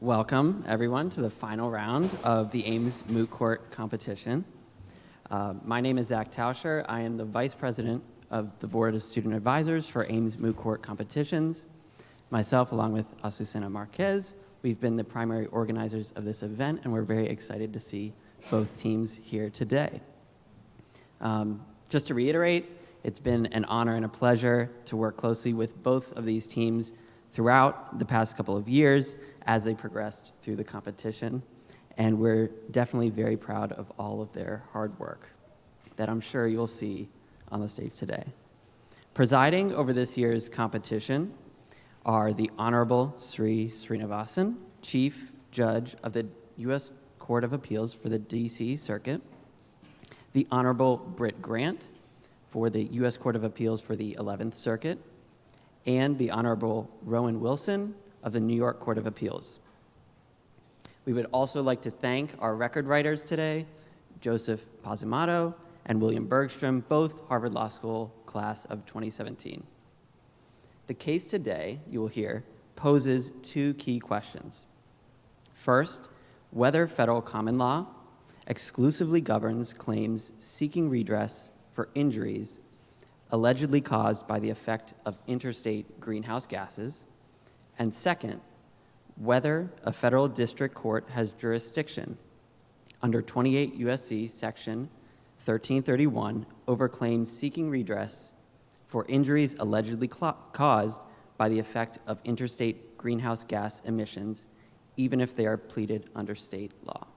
Welcome, everyone, to the final round of the Ames Moot Court Competition. My name is Zach Tauscher. I am the Vice President of the Board of Student Advisors for Ames Moot Court Competitions. Myself, along with Azucena Marquez, we've been the primary organizers of this event, and we're very excited to see both teams here today. Just to reiterate, it's been an honor and a pleasure to work closely with both of these teams throughout the past couple of years as they progressed through the competition, and we're definitely very proud of all of their hard work that I'm sure you'll see on the stage today. Presiding over this year's competition are the Honorable Srinivasan, Chief Judge of the U.S. Court of Appeals for the D.C. Circuit, the Honorable Britt Grant for the U.S. Court of Appeals for the 11th Circuit, and the Honorable Rowan Wilson of the New York Court of Appeals. We would also like to thank our record writers today, Joseph Posimato and William Bergstrom, both Harvard Law School class of 2017. The case today, you will hear, poses two key questions. First, whether federal common law exclusively governs claims seeking redress for injuries allegedly caused by the effect of interstate greenhouse gases, and second, whether a federal district court has jurisdiction under 28 U.S.C. Section 1331 over claims seeking redress for injuries allegedly caused by the effect of interstate greenhouse gas emissions, even if they are pleaded under state law.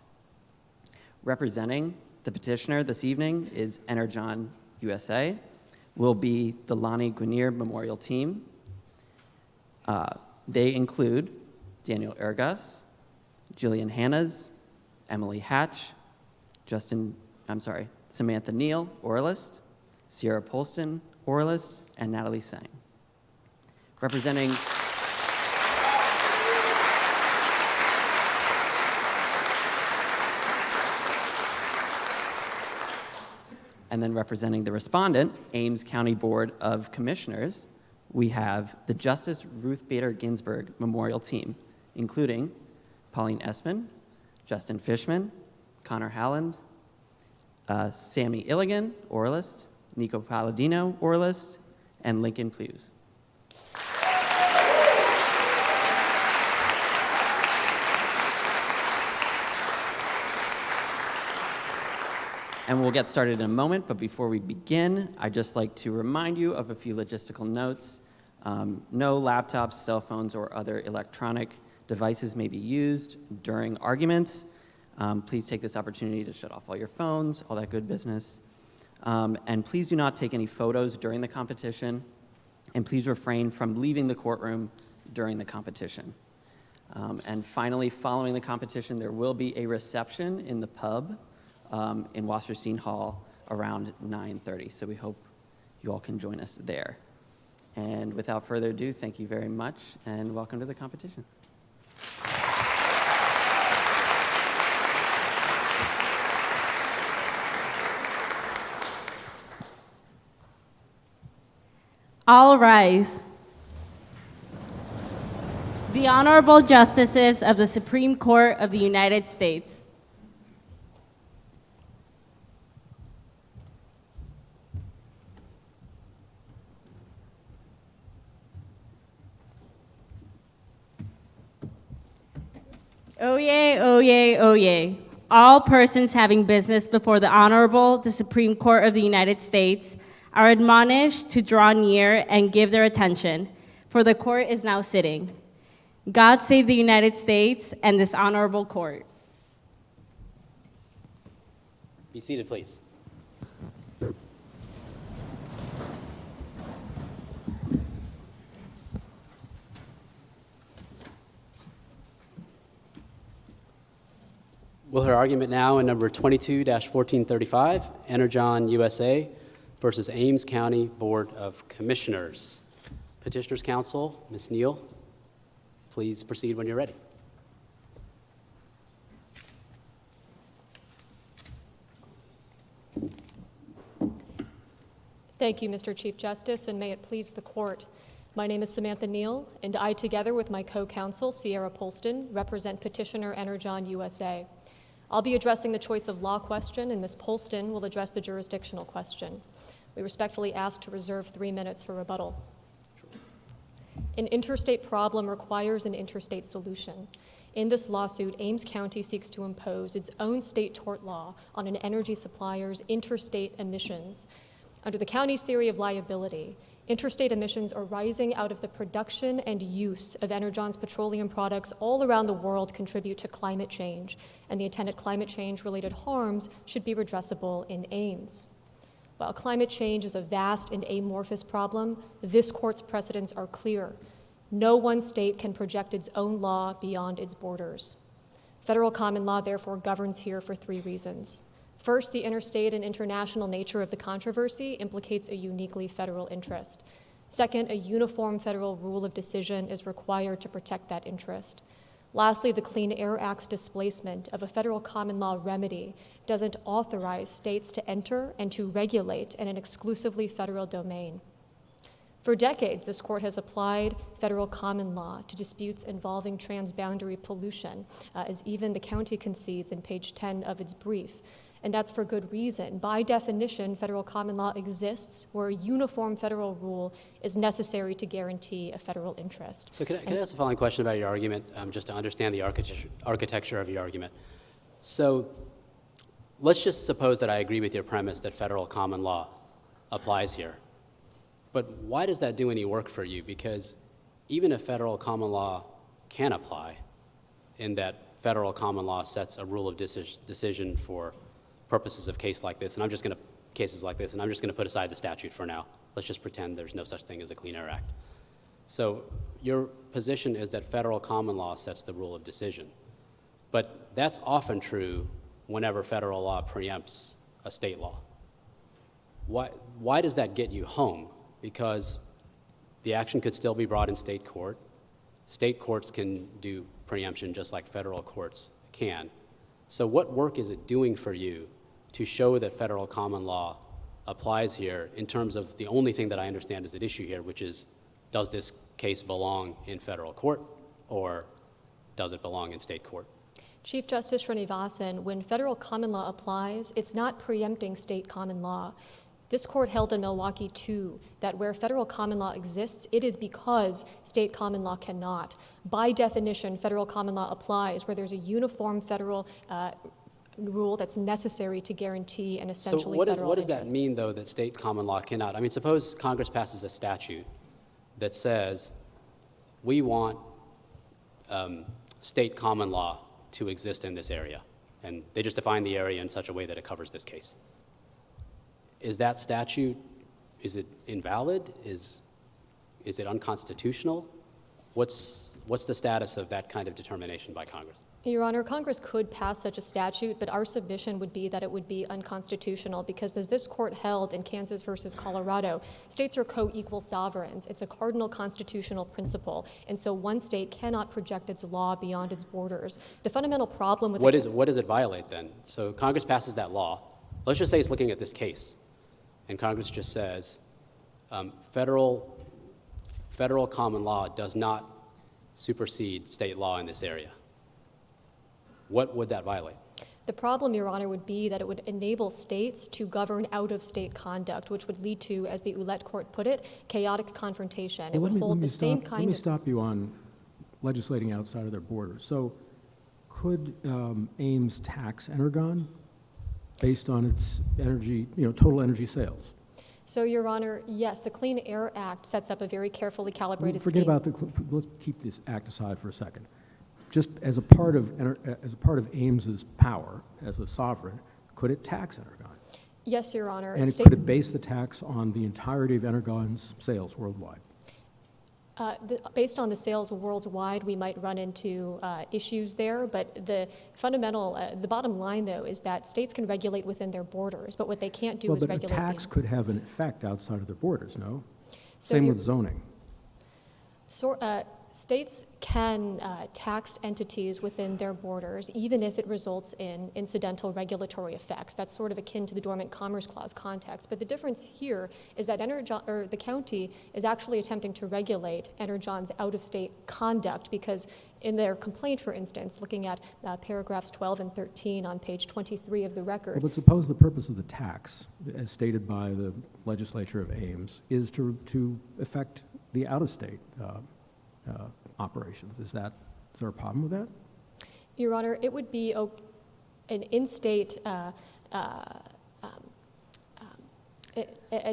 Representing the petitioner this evening is Energon U.S.A, will be the Lani Guinier Memorial Team. They include Daniel Ergas, Gillian Hannas, Emily Hatch, Samantha Neal, oralist, Sierra Polston, oralist, and Natalie Tsang. Representing the respondent, Ames County Board of Commissioners, we have the Justice Ruth Bader Ginsburg Memorial Team, including Pauline Esman, Justin Fishman, Connor Haaland, Sammy Ilagan, oralist, Nico Paladino, oralist, and Lincoln Plews. And we'll get started in a moment, but before we begin, I'd just like to remind you of a few logistical notes. No laptops, cell phones, or other electronic devices may be used during arguments. Please take this opportunity to shut off all your phones, all that good business. And please do not take any photos during the competition, and please refrain from leaving the courtroom during the competition. And finally, following the competition, there will be a reception in the pub in Wasserstein Hall around 9:30. So we hope you all can join us there. And without further ado, thank you very much, and welcome to the competition. All rise. The Honorable Justices of the Supreme Court of the United States. Oyez, oyez, oyez. All persons having business before the Honorable, the Supreme Court of the United States are admonished to draw near and give their attention, for the court is now sitting. God save the United States and this honorable court. Be seated, please. We'll hear argument now in number 22-1435, Energon U.S.A. versus Ames County Board of Commissioners. Petitioner's Counsel, Ms. Neal, please proceed when you're ready. Thank you, Mr. Chief Justice, and may it please the court. My name is Samantha Neal, and I, together with my co-counsel, Sierra Polston, represent Petitioner Energon U.S.A. I'll be addressing the choice of law question, and Ms. Polston will address the jurisdictional question. We respectfully ask to reserve 3 minutes for rebuttal. An interstate problem requires an interstate solution. In this lawsuit, Ames County seeks to impose its own state tort law on an energy supplier's interstate emissions. Under the county's theory of liability, interstate emissions arising out of the production and use of Energon's petroleum products all around the world contribute to climate change, and the intended climate change-related harms should be redressable in Ames. While climate change is a vast and amorphous problem, this court's precedents are clear. No one state can project its own law beyond its borders. Federal common law therefore governs here for 3 reasons. First, the interstate and international nature of the controversy implicates a uniquely federal interest. Second, a uniform federal rule of decision is required to protect that interest. Lastly, the Clean Air Act's displacement of a federal common law remedy doesn't authorize states to enter and to regulate in an exclusively federal domain. For decades, this court has applied federal common law to disputes involving transboundary pollution, as even the county concedes in page 10 of its brief. And that's for good reason. By definition, federal common law exists where a uniform federal rule is necessary to guarantee a federal interest. So can I ask the following question about your argument, just to understand the architecture of your argument? So let's just suppose that I agree with your premise that federal common law applies here. But why does that do any work for you? Because even if federal common law can apply, in that federal common law sets a rule of decision for purposes of cases like this, and I'm just going to put aside the statute for now. Let's just pretend there's no such thing as a Clean Air Act. So your position is that federal common law sets the rule of decision. But that's often true whenever federal law preempts a state law. Why does that get you home? Because the action could still be brought in state court. State courts can do preemption just like federal courts can. So what work is it doing for you to show that federal common law applies here in terms of the only thing that I understand is at issue here, which is, does this case belong in federal court or does it belong in state court? Chief Justice Srinivasan, when federal common law applies, it's not preempting state common law. This court held in Milwaukee, too, that where federal common law exists, it is because state common law cannot. By definition, federal common law applies where there's a uniform federal rule that's necessary to guarantee an essentially federal interest. So what does that mean, though, that state common law cannot? I mean, suppose Congress passes a statute that says we want state common law to exist in this area, and they just define the area in such a way that it covers this case. Is that statute, is it invalid? Is it unconstitutional? What's the status of that kind of determination by Congress? Your Honor, Congress could pass such a statute, but our submission would be that it would be unconstitutional because as this court held in Kansas versus Colorado, states are co-equal sovereigns. It's a cardinal constitutional principle, and so one state cannot project its law beyond its borders. The fundamental problem with what does it violate then? So Congress passes that law. Let's just say it's looking at this case, and Congress just says federal common law does not supersede state law in this area. What would that violate? The problem, Your Honor, would be that it would enable states to govern out-of-state conduct, which would lead to, as the Ouellette Court put it, chaotic confrontation. Well, it would hold the same Let me stop you on legislating outside of their borders. So could Ames tax Energon based on its energy, total energy sales? So, Your Honor, yes, the Clean Air Act sets up a very carefully calibrated Forget scheme. about let's keep this act aside for a second. Just as a part of Ames's power as a sovereign, could it tax Energon? Yes, Your Honor. And could it base the tax on the entirety of Energon's sales worldwide? Based on the sales worldwide, we might run into issues there, but the bottom line, though, is that states can regulate within their borders, but what they can't do is regulate. But a tax could have an effect outside of their borders, no? So Same with zoning. States can tax entities within their borders, even if it results in incidental regulatory effects. That's sort of akin to the Dormant Commerce Clause context. But the difference here is that the county is actually attempting to regulate Energon's out-of-state conduct, because in their complaint, for instance, looking at paragraphs 12 and 13 on page 23 of the record. Well, but suppose the purpose of the tax, as stated by the legislature of Ames, is to affect the out-of-state operations. Is there a problem with that? Your Honor, it would be an in-state, a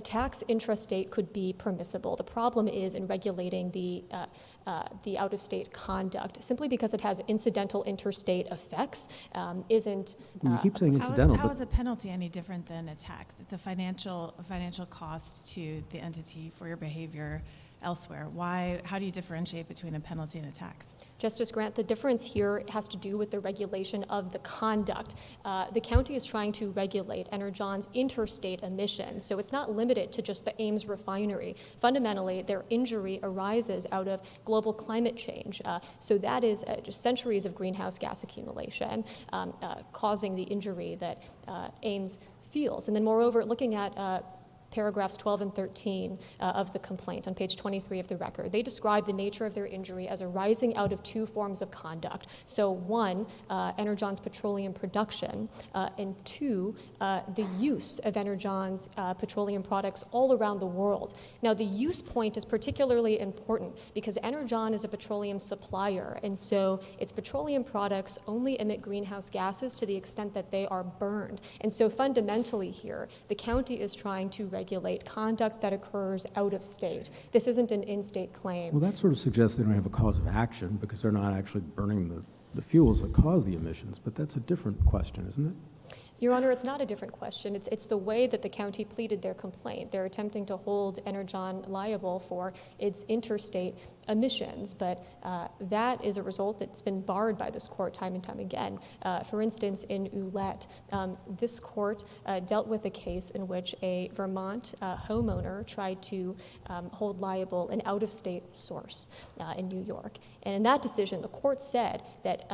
tax intrastate could be permissible. The problem is in regulating the out-of-state conduct. Simply because it has incidental interstate effects isn't. Well, you keep saying incidental. How is a penalty any different than a tax? It's a financial cost to the entity for your behavior elsewhere. How do you differentiate between a penalty and a tax? Justice Grant, the difference here has to do with the regulation of the conduct. The county is trying to regulate Energon's interstate emissions, so it's not limited to just the Ames refinery. Fundamentally, their injury arises out of global climate change. So that is just centuries of greenhouse gas accumulation causing the injury that Ames feels. And then moreover, looking at paragraphs 12 and 13 of the complaint on page 23 of the record. They describe the nature of their injury as arising out of two forms of conduct. So one, Energon's petroleum production, and two, the use of Energon's petroleum products all around the world. Now, the use point is particularly important because Energon is a petroleum supplier, and so its petroleum products only emit greenhouse gases to the extent that they are burned. And so fundamentally here, the county is trying to regulate conduct that occurs out of state. This isn't an in-state claim. Well, that sort of suggests they don't have a cause of action because they're not actually burning the fuels that cause the emissions, but that's a different question, isn't it? Your Honor, it's not a different question. It's the way that the county pleaded their complaint. They're attempting to hold Energon liable for its interstate emissions, but that is a result that's been barred by this court time and time again. For instance, in Ouellette, this court dealt with a case in which a Vermont homeowner tried to hold liable an out-of-state source in New York. And in that decision, the court said that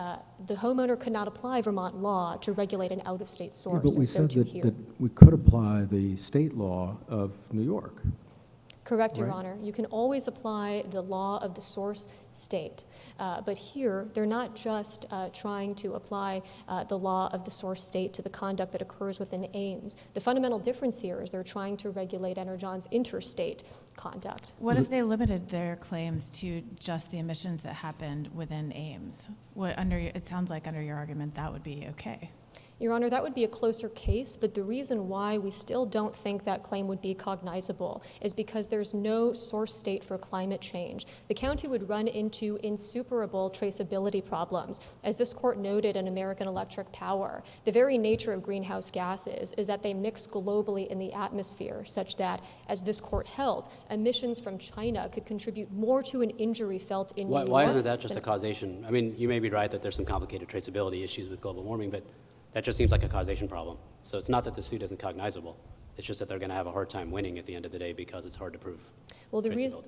the homeowner could not apply Vermont law to regulate an out-of-state source. Yeah, but we and so said that we could apply the state law of New York. Correct, Your Right. Honor. You can always apply the law of the source state. But here, they're not just trying to apply the law of the source state to the conduct that occurs within Ames. The fundamental difference here is they're trying to regulate Energon's interstate conduct. What if they limited their claims to just the emissions that happened within Ames? It sounds like under your argument that would be okay. Your Honor, that would be a closer case, but the reason why we still don't think that claim would be cognizable is because there's no source state for climate change. The county would run into insuperable traceability problems. As this court noted in American Electric Power, the very nature of greenhouse gases is that they mix globally in the atmosphere, such that, as this court held, emissions from China could contribute more to an injury felt in New York. Why isn't that just a causation? I mean, you may be right that there's some complicated traceability issues with global warming, but that just seems like a causation problem. So it's not that the suit isn't cognizable. It's just that they're going to have a hard time winning at the end of the day because it's hard to prove traceability.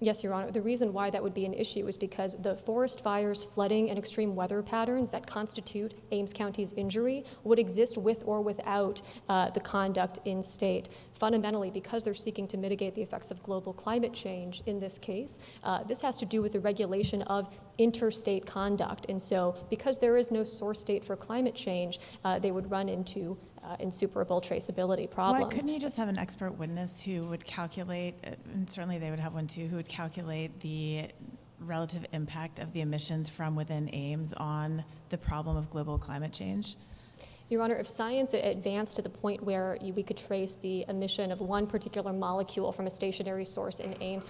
Yes, Your Honor. The reason why that would be an issue is because the forest fires, flooding, and extreme weather patterns that constitute Ames County's injury would exist with or without the conduct in state. Fundamentally, because they're seeking to mitigate the effects of global climate change in this case, this has to do with the regulation of interstate conduct. And so because there is no source state for climate change, they would run into insuperable traceability problems. Why couldn't you just have an expert witness who would calculate, and certainly they would have one too, who would calculate the relative impact of the emissions from within Ames on the problem of global climate change? Your Honor, if science advanced to the point where we could trace the emission of one particular molecule from a stationary source in Ames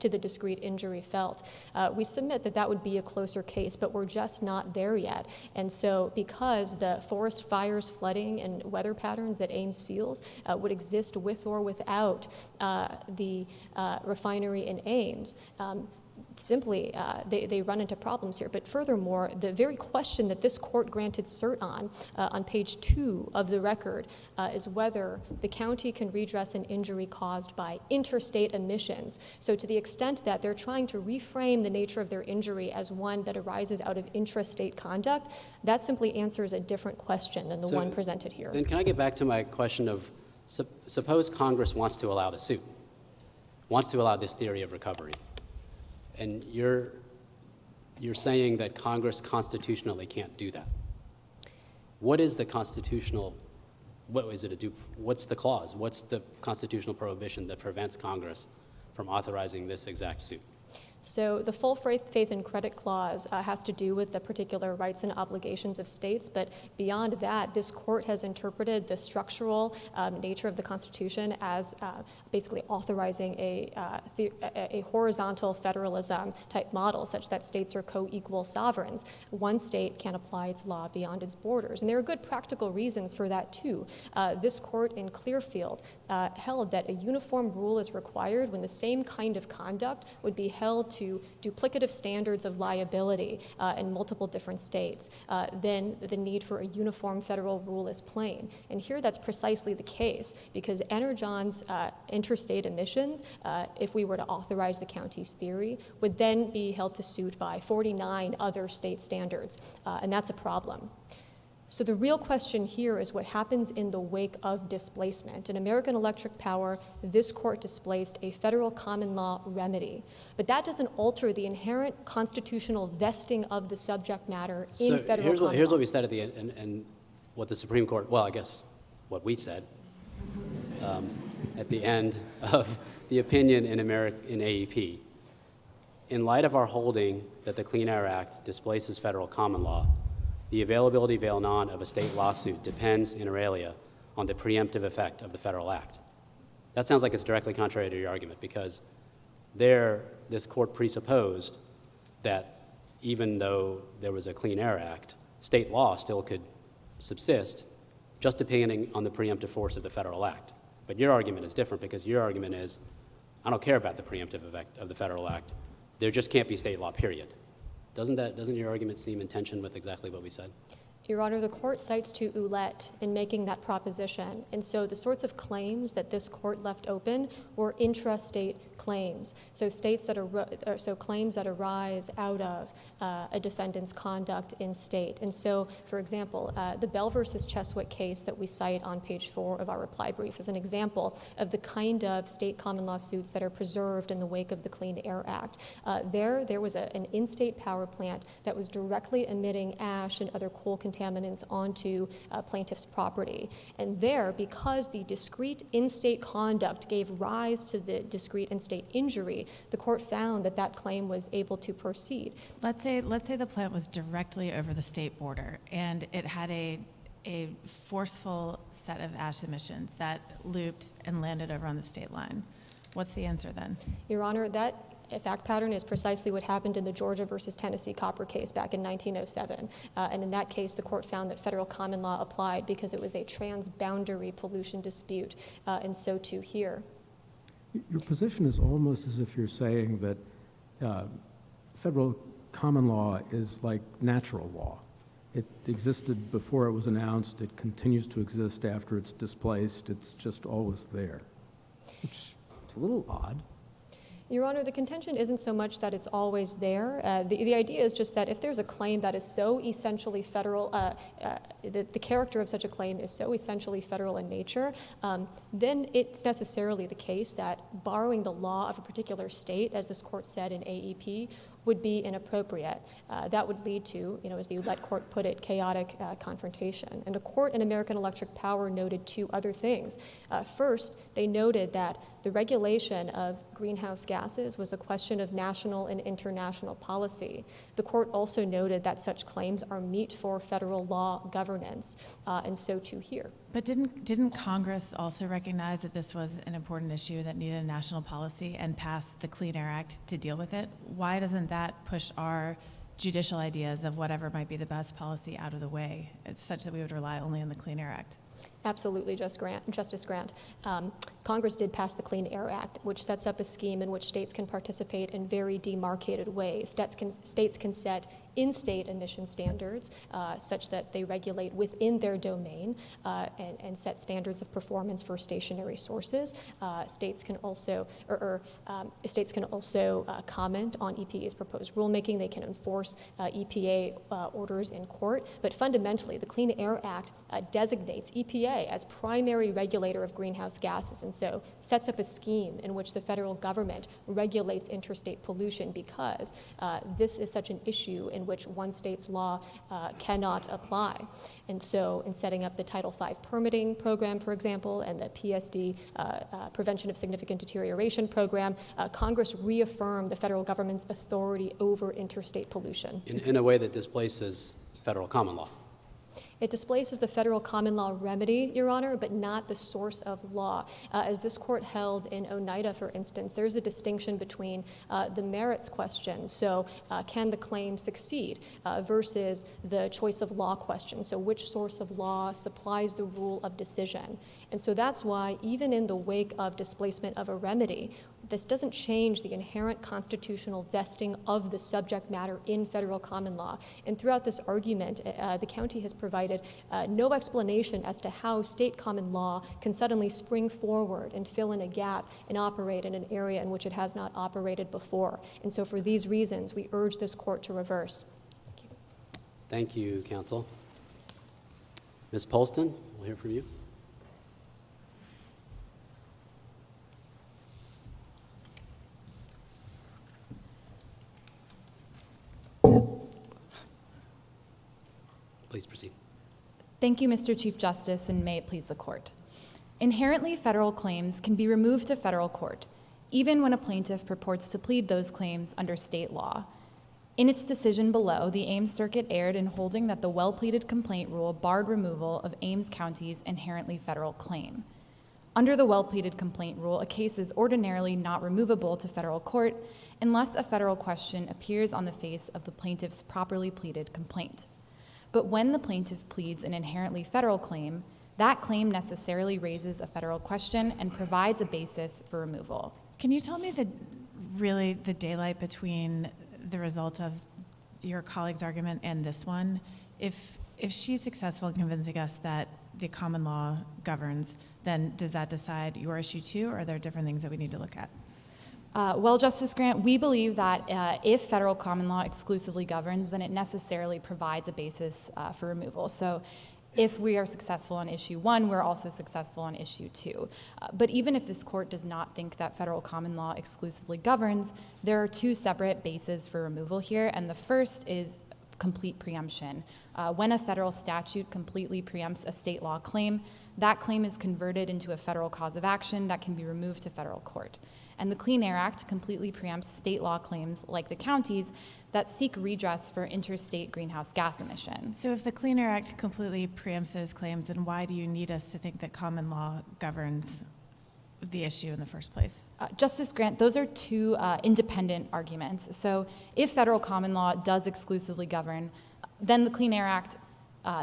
to the discrete injury felt, we submit that that would be a closer case, but we're just not there yet. And so because the forest fires, flooding, and weather patterns that Ames feels would exist with or without the refinery in Ames, simply they run into problems here. But furthermore, the very question that this court granted cert on page 2 of the record, is whether the county can redress an injury caused by interstate emissions. So to the extent that they're trying to reframe the nature of their injury as one that arises out of intrastate conduct, that simply answers a different question than the one presented here. Then can I get back to my question of, suppose Congress wants to allow the suit, wants to allow this theory of recovery, and you're saying that Congress constitutionally can't do that. What is the constitutional, what's the clause? What's the constitutional prohibition that prevents Congress from authorizing this exact suit? So the full faith and credit clause has to do with the particular rights and obligations of states, but beyond that, this court has interpreted the structural nature of the Constitution as basically authorizing a horizontal federalism type model, such that states are co-equal sovereigns. One state can apply its law beyond its borders, and there are good practical reasons for that too. This court in Clearfield held that a uniform rule is required when the same kind of conduct would be held to duplicative standards of liability in multiple different states. Then the need for a uniform federal rule is plain. And here that's precisely the case, because Energon's interstate emissions, if we were to authorize the county's theory, would then be held to suit by 49 other state standards, and that's a problem. So the real question here is what happens in the wake of displacement. In American Electric Power, this court displaced a federal common law remedy. But that doesn't alter the inherent constitutional vesting of the subject matter in federal common law. Here's what we said at the end, and what the Supreme Court, well, I guess what we said at the end of the opinion in AEP. In light of our holding that the Clean Air Act displaces federal common law, the availability vel non of a state lawsuit depends, inter alia, on the preemptive effect of the federal act. That sounds like it's directly contrary to your argument, because this court presupposed that even though there was a Clean Air Act, state law still could subsist, just depending on the preemptive force of the federal act. But your argument is different, because your argument is, I don't care about the preemptive effect of the federal act. There just can't be state law, period. Doesn't your argument seem in tension with exactly what we said? Your Honor, the court cites to Ouellette in making that proposition. And so the sorts of claims that this court left open were intrastate claims. So claims that arise out of a defendant's conduct in state. And so, for example, the Bell versus Cheswick case that we cite on page 4 of our reply brief is an example of the kind of state common law suits that are preserved in the wake of the Clean Air Act. There was an in-state power plant that was directly emitting ash and other coal contaminants onto plaintiff's property. And there, because the discrete in-state conduct gave rise to the discrete in-state injury, the court found that that claim was able to proceed. Let's say the plant was directly over the state border, and it had a forceful set of ash emissions that looped and landed over on the state line. What's the answer then? Your Honor, that fact pattern is precisely what happened in the Georgia versus Tennessee copper case back in 1907. And in that case, the court found that federal common law applied because it was a transboundary pollution dispute, and so too here. Your position is almost as if you're saying that federal common law is like natural law. It existed before it was announced. It continues to exist after it's displaced. It's just always there, which is a little odd. Your Honor, the contention isn't so much that it's always there. The idea is just that if there's a claim that is so essentially federal, the character of such a claim is so essentially federal in nature, then it's necessarily the case that borrowing the law of a particular state, as this court said in AEP, would be inappropriate. That would lead to, as the Ouellette court put it, chaotic confrontation. And the court in American Electric Power noted 2 other things. First, they noted that the regulation of greenhouse gases was a question of national and international policy. The court also noted that such claims are meet for federal law governance, and so too here. But didn't Congress also recognize that this was an important issue that needed a national policy and pass the Clean Air Act to deal with it? Why doesn't that push our judicial ideas of whatever might be the best policy out of the way, such that we would rely only on the Clean Air Act? Absolutely, Justice Grant. Congress did pass the Clean Air Act, which sets up a scheme in which states can participate in very demarcated ways. States can set in-state emission standards such that they regulate within their domain and set standards of performance for stationary sources. States can also comment on EPA's proposed rulemaking. They can enforce EPA orders in court. But fundamentally, the Clean Air Act designates EPA as primary regulator of greenhouse gases, and so sets up a scheme in which the federal government regulates interstate pollution because this is such an issue in which one state's law cannot apply. And so in setting up the Title V permitting program, for example, and the PSD Prevention of Significant Deterioration program, Congress reaffirmed the federal government's authority over interstate pollution. In a way that displaces federal common law. It displaces the federal common law remedy, Your Honor, but not the source of law. As this court held in Oneida, for instance, there's a distinction between the merits question, so can the claim succeed, versus the choice of law question, so which source of law supplies the rule of decision. And so that's why, even in the wake of displacement of a remedy, this doesn't change the inherent constitutional vesting of the subject matter in federal common law. And throughout this argument, the county has provided no explanation as to how state common law can suddenly spring forward and fill in a gap and operate in an area in which it has not operated before. And so for these reasons, we urge this court to reverse. Thank you. Thank you, counsel. Ms. Polston, we'll hear from you. Please proceed. Thank you, Mr. Chief Justice, and may it please the court. Inherently federal claims can be removed to federal court, even when a plaintiff purports to plead those claims under state law. In its decision below, the Ames Circuit erred in holding that the well-pleaded complaint rule barred removal of Ames County's inherently federal claim. Under the well-pleaded complaint rule, a case is ordinarily not removable to federal court unless a federal question appears on the face of the plaintiff's properly pleaded complaint. But when the plaintiff pleads an inherently federal claim, that claim necessarily raises a federal question and provides a basis for removal. Can you tell me the daylight between the results of your colleague's argument and this one? If she's successful in convincing us that the common law governs, then does that decide your issue too, or are there different things that we need to look at? Well, Justice Grant, we believe that if federal common law exclusively governs, then it necessarily provides a basis for removal. So if we are successful on issue 1, we're also successful on issue 2. But even if this court does not think that federal common law exclusively governs, there are 2 separate bases for removal here, and the first is complete preemption. When a federal statute completely preempts a state law claim, that claim is converted into a federal cause of action that can be removed to federal court. And the Clean Air Act completely preempts state law claims, like the county's, that seek redress for interstate greenhouse gas emissions. So if the Clean Air Act completely preempts those claims, then why do you need us to think that common law governs the issue in the first place? Justice Grant, those are 2 independent arguments. So if federal common law does exclusively govern, then the Clean Air Act,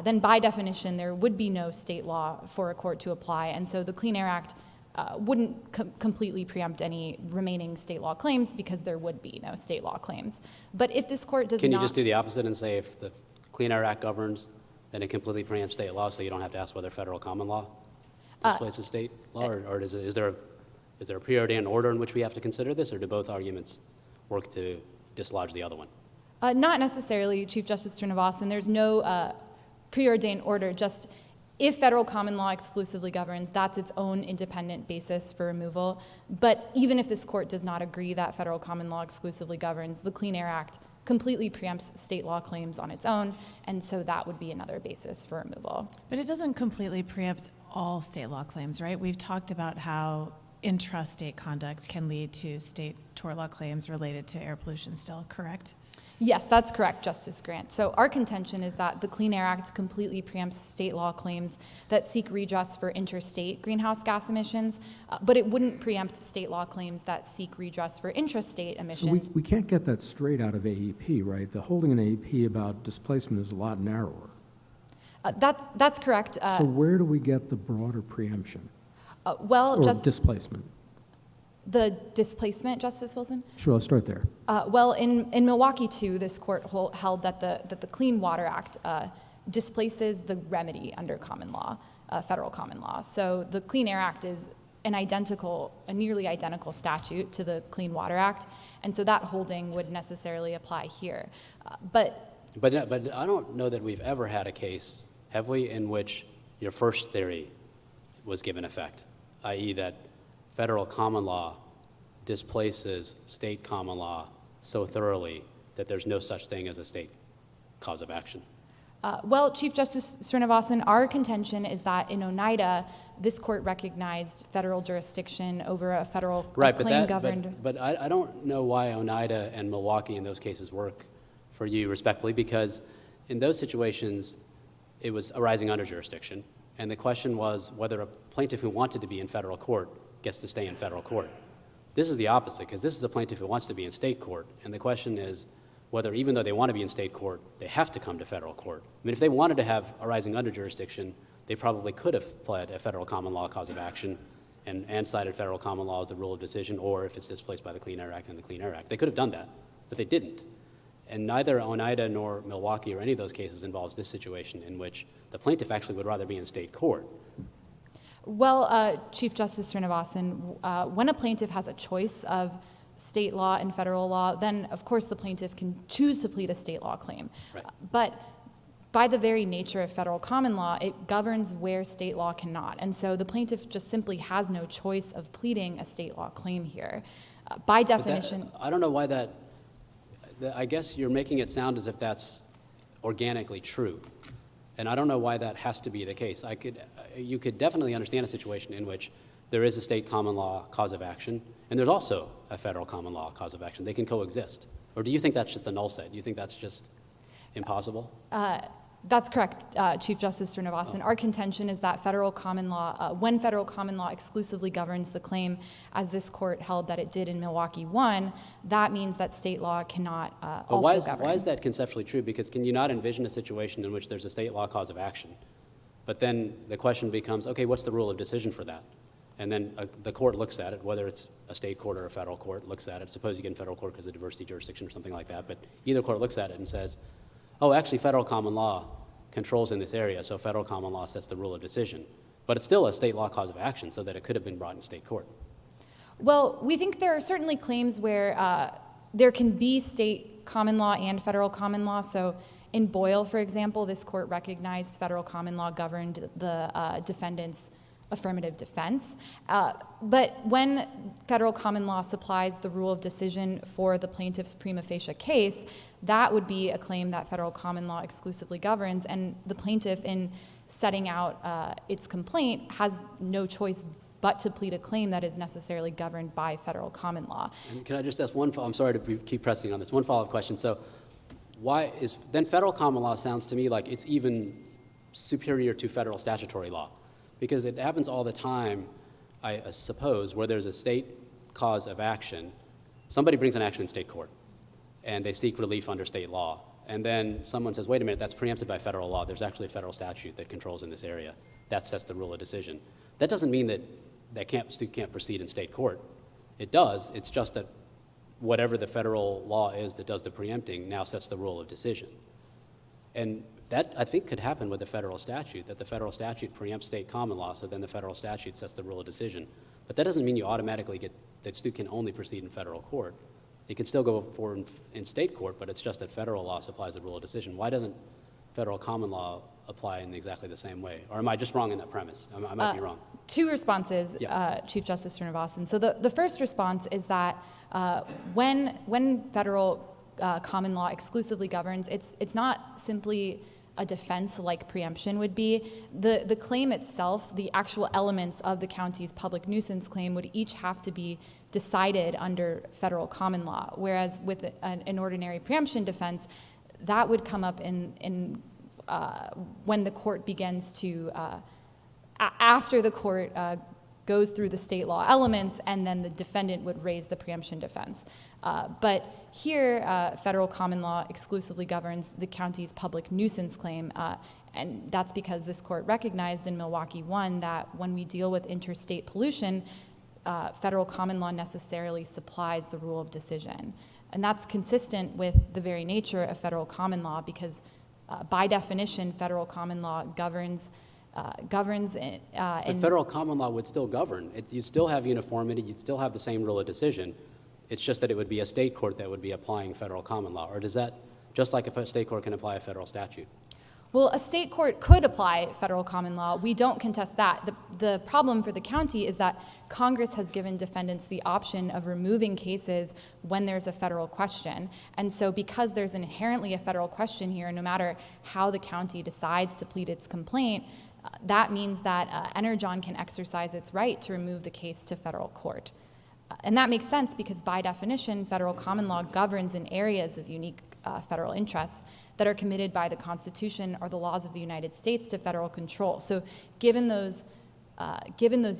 then by definition, there would be no state law for a court to apply. And so the Clean Air Act wouldn't completely preempt any remaining state law claims because there would be no state law claims. But if this court does not... Can you just do the opposite and say if the Clean Air Act governs, then it completely preempts state law, so you don't have to ask whether federal common law displaces state law, or is there a preordained order in which we have to consider this, or do both arguments work to dislodge the other one? Not necessarily, Chief Justice Srinivasan. There's no preordained order, just if federal common law exclusively governs, that's its own independent basis for removal. But even if this court does not agree that federal common law exclusively governs, the Clean Air Act completely preempts state law claims on its own, and so that would be another basis for removal. But it doesn't completely preempt all state law claims, right? We've talked about how intrastate conduct can lead to state tort law claims related to air pollution still, correct? Yes, that's correct, Justice Grant. So our contention is that the Clean Air Act completely preempts state law claims that seek redress for interstate greenhouse gas emissions, but it wouldn't preempt state law claims that seek redress for intrastate emissions. So we can't get that straight out of AEP, right? The holding in AEP about displacement is a lot narrower. That's correct. So where do we get the broader preemption Well, or just displacement? the displacement, Justice Wilson? Sure, I'll start there. Well, in Milwaukee, too, this court held that the Clean Water Act displaces the remedy under common law, federal common law. So the Clean Air Act is a nearly identical statute to the Clean Water Act, and so that holding would necessarily apply here. But I don't know that we've ever had a case, have we, in which your first theory was given effect, i.e. that federal common law displaces state common law so thoroughly that there's no such thing as a state cause of action? Well, Chief Justice Srinivasan, our contention is that in Oneida, this court recognized federal jurisdiction over a federal claim governed. But I don't know why Oneida and Milwaukee in those cases work for you respectfully, because in those situations, it was arising under jurisdiction, and the question was whether a plaintiff who wanted to be in federal court gets to stay in federal court. This is the opposite, because this is a plaintiff who wants to be in state court, and the question is whether, even though they want to be in state court, they have to come to federal court. I mean, if they wanted to have arising under jurisdiction, they probably could have pled a federal common law cause of action and cited federal common law as the rule of decision, or if it's displaced by the Clean Air Act, then the Clean Air Act. They could have done that, but they didn't. And neither Oneida nor Milwaukee or any of those cases involves this situation in which the plaintiff actually would rather be in state court. Well, Chief Justice Srinivasan, when a plaintiff has a choice of state law and federal law, then of course the plaintiff can choose to plead a state law claim. Right. But by the very nature of federal common law, it governs where state law cannot. And so the plaintiff just simply has no choice of pleading a state law claim here. By definition— I don't know why that, I guess you're making it sound as if that's organically true. And I don't know why that has to be the case. You could definitely understand a situation in which there is a state common law cause of action, and there's also a federal common law cause of action. They can coexist. Or do you think that's just a null set? Do you think that's just impossible? That's correct, Chief Justice Srinivasan. Our contention is that federal common law, when federal common law exclusively governs the claim, as this court held that it did in Milwaukee 1, that means that state law cannot also govern. Why is that conceptually true? Because can you not envision a situation in which there's a state law cause of action, but then the question becomes, okay, what's the rule of decision for that? And then the court looks at it, whether it's a state court or a federal court looks at it. Suppose you get in federal court because of diversity jurisdiction or something like that, but either court looks at it and says, oh, actually federal common law controls in this area, so federal common law sets the rule of decision. But it's still a state law cause of action, so that it could have been brought in state court. Well, we think there are certainly claims where there can be state common law and federal common law. So in Boyle, for example, this court recognized federal common law governed the defendant's affirmative defense. But when federal common law supplies the rule of decision for the plaintiff's prima facie case, that would be a claim that federal common law exclusively governs, and the plaintiff, in setting out its complaint, has no choice but to plead a claim that is necessarily governed by federal common law. And can I just ask I'm sorry to keep pressing on this, one follow-up question. So why is, then federal common law sounds to me like it's even superior to federal statutory law, because it happens all the time, I suppose, where there's a state cause of action. Somebody brings an action in state court, and they seek relief under state law. And then someone says, wait a minute, that's preempted by federal law. There's actually a federal statute that controls in this area. That sets the rule of decision. That doesn't mean that suit can't proceed in state court. It does. It's just that whatever the federal law is that does the preempting now sets the rule of decision. And that, I think, could happen with the federal statute, that the federal statute preempts state common law, so then the federal statute sets the rule of decision. But that doesn't mean you automatically get that suit can only proceed in federal court. It can still go forward in state court, but it's just that federal law supplies the rule of decision. Why doesn't federal common law apply in exactly the same way? Or am I just wrong in that premise? I might be wrong. Two responses, Yeah. Chief Justice Srinivasan. So the first response is that when federal common law exclusively governs, it's not simply a defense like preemption would be. The claim itself, the actual elements of the county's public nuisance claim would each have to be decided under federal common law, whereas with an ordinary preemption defense, that would come up in when the court begins to, after the court goes through the state law elements, and then the defendant would raise the preemption defense. But here, federal common law exclusively governs the county's public nuisance claim, and that's because this court recognized in Milwaukee 1 that when we deal with interstate pollution, federal common law necessarily supplies the rule of decision. And that's consistent with the very nature of federal common law because by definition, federal common law governs But federal common law would still govern. You'd still have uniformity, you'd still have the same rule of decision. It's just that it would be a state court that would be applying federal common law. Or does that, just like a state court can apply a federal statute? Well, a state court could apply federal common law. We don't contest that. The problem for the county is that Congress has given defendants the option of removing cases when there's a federal question. And so because there's inherently a federal question here, no matter how the county decides to plead its complaint, that means that Energon can exercise its right to remove the case to federal court. And that makes sense because by definition, federal common law governs in areas of unique federal interests that are committed by the Constitution or the laws of the United States to federal control. So given those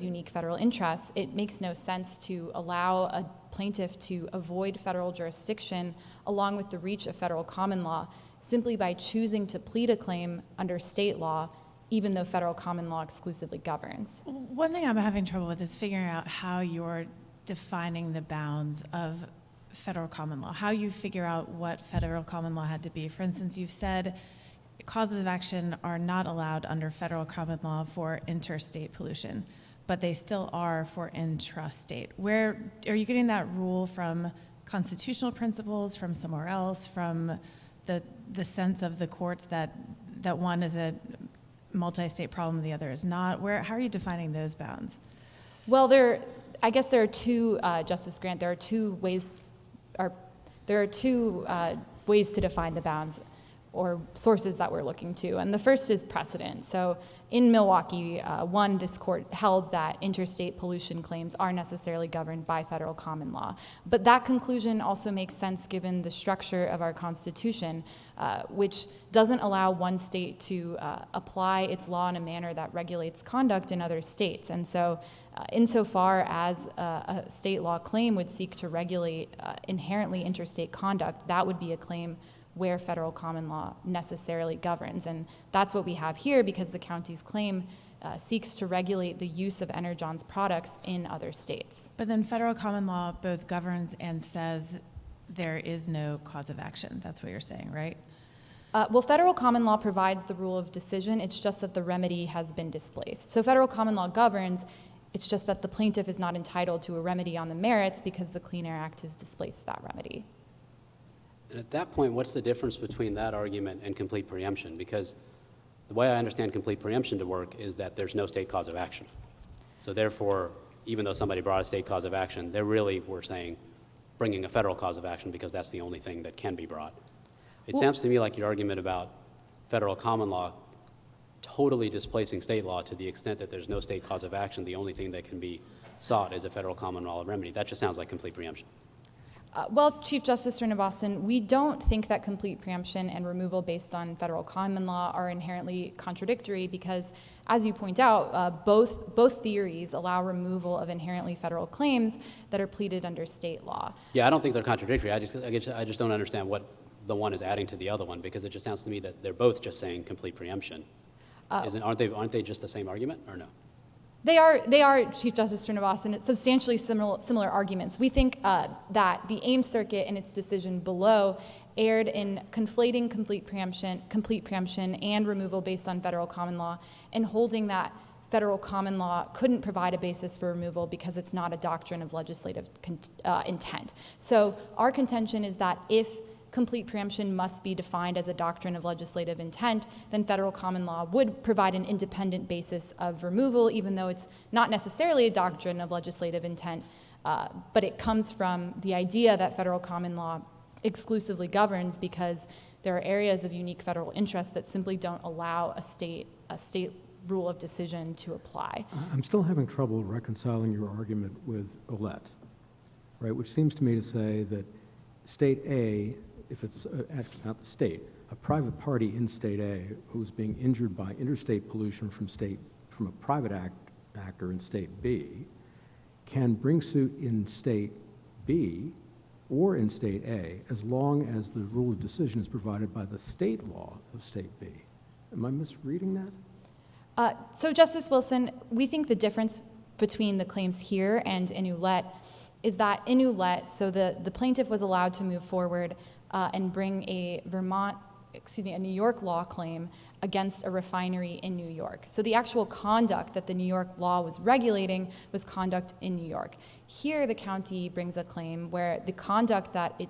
unique federal interests, it makes no sense to allow a plaintiff to avoid federal jurisdiction along with the reach of federal common law simply by choosing to plead a claim under state law even though federal common law exclusively governs. One thing I'm having trouble with is figuring out how you're defining the bounds of federal common law, how you figure out what federal common law had to be. For instance, you've said causes of action are not allowed under federal common law for interstate pollution, but they still are for intrastate. Where are you getting that rule from? Constitutional principles, from somewhere else, from the sense of the courts that one is a multi-state problem, the other is not? How are you defining those bounds? Well, I guess there are two, Justice Grant, there are two ways to define the bounds or sources that we're looking to. And the first is precedent. So in Milwaukee 1, this court held that interstate pollution claims are necessarily governed by federal common law. But that conclusion also makes sense given the structure of our Constitution, which doesn't allow one state to apply its law in a manner that regulates conduct in other states. And so insofar as a state law claim would seek to regulate inherently interstate conduct, that would be a claim where federal common law necessarily governs. And that's what we have here because the county's claim seeks to regulate the use of Energon's products in other states. But then federal common law both governs and says there is no cause of action. That's what you're saying, right? Well, federal common law provides the rule of decision. It's just that the remedy has been displaced. So federal common law governs. It's just that the plaintiff is not entitled to a remedy on the merits because the Clean Air Act has displaced that remedy. And at that point, what's the difference between that argument and complete preemption? Because the way I understand complete preemption to work is that there's no state cause of action. So therefore, even though somebody brought a state cause of action, they really were saying bringing a federal cause of action because that's the only thing that can be brought. It sounds to me like your argument about federal common law totally displacing state law to the extent that there's no state cause of action, the only thing that can be sought is a federal common law remedy. That just sounds like complete preemption. Well, Chief Justice Srinivasan, we don't think that complete preemption and removal based on federal common law are inherently contradictory because, as you point out, both theories allow removal of inherently federal claims that are pleaded under state law. Yeah, I don't think they're contradictory. I just don't understand what the one is adding to the other one because it just sounds to me that they're both just saying complete preemption. Aren't they just the same argument or no? They are, Chief Justice Srinivasan, substantially similar arguments. We think that the Ames Circuit in its decision below erred in conflating complete preemption and removal based on federal common law and holding that federal common law couldn't provide a basis for removal because it's not a doctrine of legislative intent. So our contention is that if complete preemption must be defined as a doctrine of legislative intent, then federal common law would provide an independent basis of removal, even though it's not necessarily a doctrine of legislative intent, but it comes from the idea that federal common law exclusively governs because there are areas of unique federal interest that simply don't allow a state rule of decision to apply. I'm still having trouble reconciling your argument with Olette, right, which seems to me to say that State A, if it's actually not the state, a private party in State A who's being injured by interstate pollution from a private act actor in State B can bring suit in State B or in State A as long as the rule of decision is provided by the state law of State B. Am I misreading that? So, Justice Wilson, we think the difference between the claims here and in Ouellette is that in Ouellette, so the plaintiff was allowed to move forward and bring a New York law claim against a refinery in New York. So the actual conduct that the New York law was regulating was conduct in New York. Here, the county brings a claim where the conduct that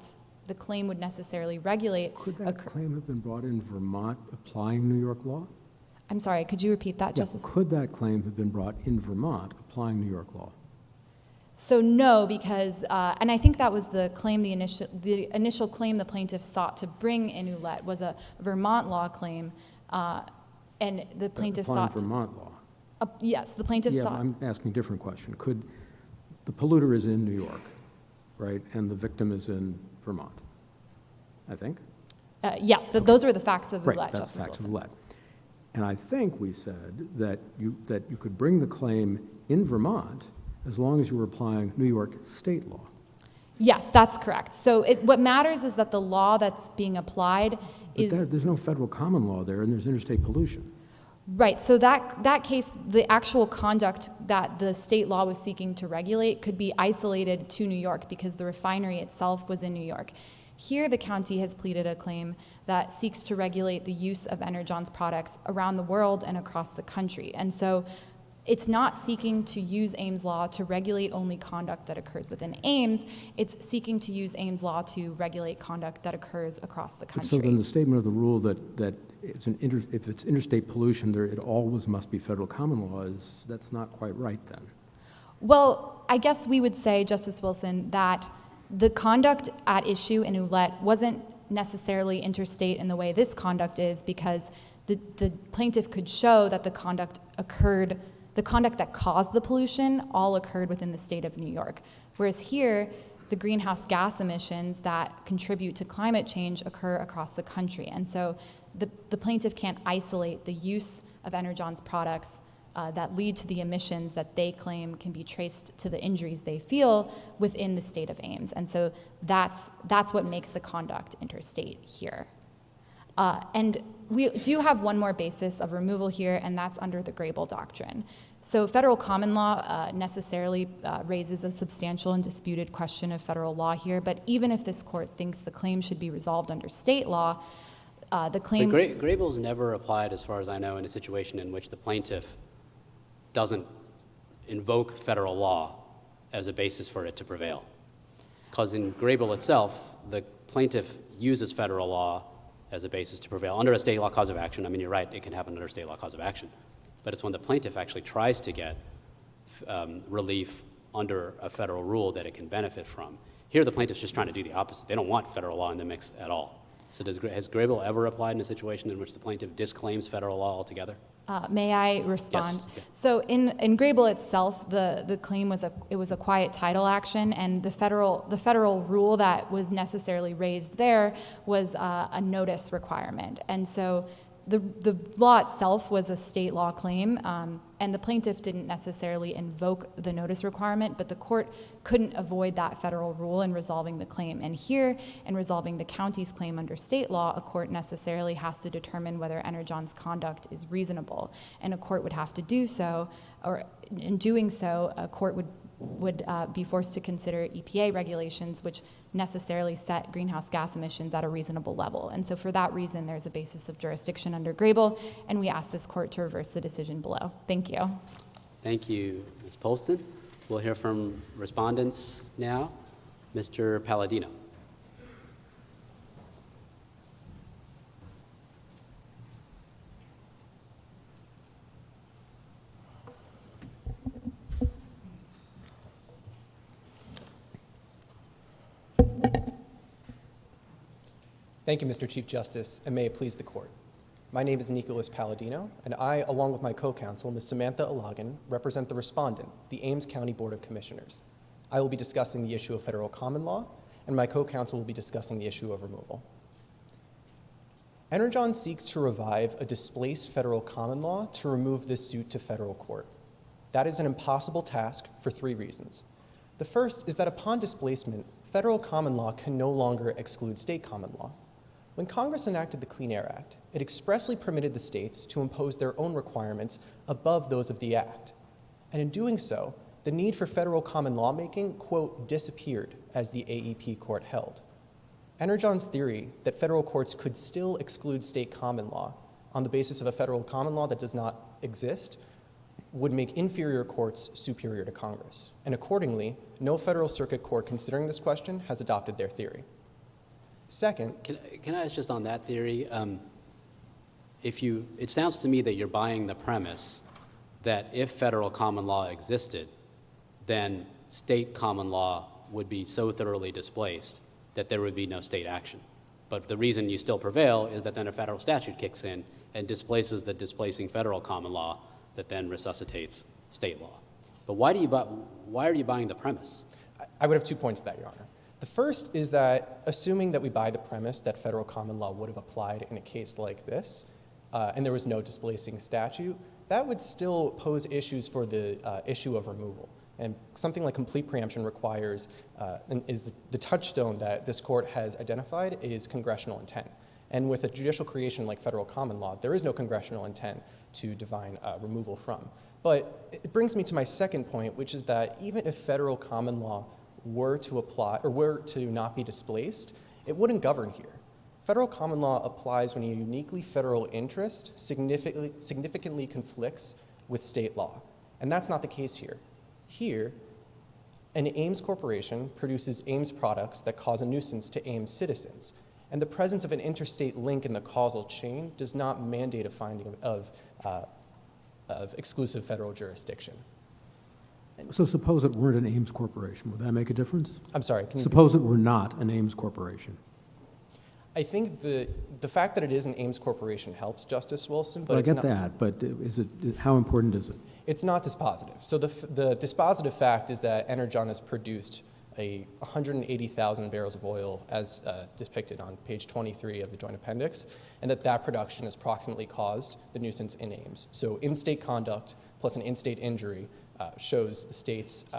the claim would necessarily regulate. Could that claim have been brought in Vermont applying New York law? I'm sorry, could you repeat that, Yeah, Justice? could that claim have been brought in Vermont applying New York law? So no, because, and I think that was the claim, the initial claim the plaintiff sought to bring in Ouellette was a Vermont law claim, and the plaintiff Applying sought. Vermont law. Yes, the plaintiff Yeah, sought. I'm asking a different question. Could the polluter is in New York, right, and the victim is in Vermont, I think? Yes, those were the facts of Right, Ouellette, that's Justice facts of Wilson. Ouellette. And I think we said that you could bring the claim in Vermont as long as you were applying New York state law. Yes, that's correct. So what matters is that the law that's being applied is. But there's no federal common law there, and there's interstate pollution. Right, so that case, the actual conduct that the state law was seeking to regulate could be isolated to New York because the refinery itself was in New York. Here, the county has pleaded a claim that seeks to regulate the use of Energon's products around the world and across the country. And so it's not seeking to use Ames law to regulate only conduct that occurs within Ames. It's seeking to use Ames law to regulate conduct that occurs across the country. So then the statement of the rule that if it's interstate pollution, it always must be federal common law, that's not quite right then. Well, I guess we would say, Justice Wilson, that the conduct at issue in Ouellette wasn't necessarily interstate in the way this conduct is because the plaintiff could show that the conduct that caused the pollution all occurred within the state of New York. Whereas here, the greenhouse gas emissions that contribute to climate change occur across the country. And so the plaintiff can't isolate the use of Energon's products that lead to the emissions that they claim can be traced to the injuries they feel within the state of Ames. And so that's what makes the conduct interstate here. And we do have one more basis of removal here, and that's under the Grable Doctrine. So federal common law necessarily raises a substantial and disputed question of federal law here, but even if this court thinks the claim should be resolved under state law, the claim... But Grable's never applied, as far as I know, in a situation in which the plaintiff doesn't invoke federal law as a basis for it to prevail. Because in Grable itself, the plaintiff uses federal law as a basis to prevail under a state law cause of action. I mean, you're right, it can happen under a state law cause of action. But it's when the plaintiff actually tries to get relief under a federal rule that it can benefit from. Here, the plaintiff's just trying to do the opposite. They don't want federal law in the mix at all. So has Grable ever applied in a situation in which the plaintiff disclaims federal law altogether? May I respond? Yes. Okay. So in Grable itself, the claim was a quiet title action, and the federal rule that was necessarily raised there was a notice requirement. And so the law itself was a state law claim, and the plaintiff didn't necessarily invoke the notice requirement, but the court couldn't avoid that federal rule in resolving the claim. And here, in resolving the county's claim under state law, a court necessarily has to determine whether Energon's conduct is reasonable. And a court would have to do so, or in doing so, a court would be forced to consider EPA regulations, which necessarily set greenhouse gas emissions at a reasonable level. And so for that reason, there's a basis of jurisdiction under Grable, and we ask this court to reverse the decision below. Thank you. Thank you, Ms. Polston. We'll hear from respondents now. Mr. Paladino. Thank you, Mr. Chief Justice, and may it please the court. My name is Nikolas Paladino, and I, along with my co-counsel, Ms. Samantha Ilagan, represent the respondent, the Ames County Board of Commissioners. I will be discussing the issue of federal common law, and my co-counsel will be discussing the issue of removal. Energon seeks to revive a displaced federal common law to remove this suit to federal court. That is an impossible task for 3 reasons. The first is that upon displacement, federal common law can no longer exclude state common law. When Congress enacted the Clean Air Act, it expressly permitted the states to impose their own requirements above those of the Act. And in doing so, the need for federal common lawmaking, quote, disappeared, as the AEP court held. Energon's theory that federal courts could still exclude state common law on the basis of a federal common law that does not exist would make inferior courts superior to Congress. And accordingly, no federal circuit court considering this question has adopted their theory. Second, Can I ask just on that theory? It sounds to me that you're buying the premise that if federal common law existed, then state common law would be so thoroughly displaced that there would be no state action. But the reason you still prevail is that then a federal statute kicks in and displaces the displacing federal common law that then resuscitates state law. But why are you buying the premise? I would have 2 points to that, Your Honor. The first is that assuming that we buy the premise that federal common law would have applied in a case like this, and there was no displacing statute, that would still pose issues for the issue of removal. And something like complete preemption requires, and is the touchstone that this court has identified is congressional intent. And with a judicial creation like federal common law, there is no congressional intent to define removal from. But it brings me to my second point, which is that even if federal common law were to apply, or were to not be displaced, it wouldn't govern here. Federal common law applies when a uniquely federal interest significantly conflicts with state law. And that's not the case here. Here, an Ames corporation produces Ames products that cause a nuisance to Ames citizens. And the presence of an interstate link in the causal chain does not mandate a finding of exclusive federal jurisdiction. So suppose it weren't an Ames corporation. Would that make a difference? I'm sorry. Suppose it were not an Ames corporation. I think the fact that it is an Ames corporation helps, Justice Wilson, but Well, I it's get not, that, but how important is it? it's not dispositive. So the dispositive fact is that Energon has produced 180,000 barrels of oil as depicted on page 23 of the joint appendix, and that production has proximately caused the nuisance in Ames. So in-state conduct plus an in-state injury shows the state's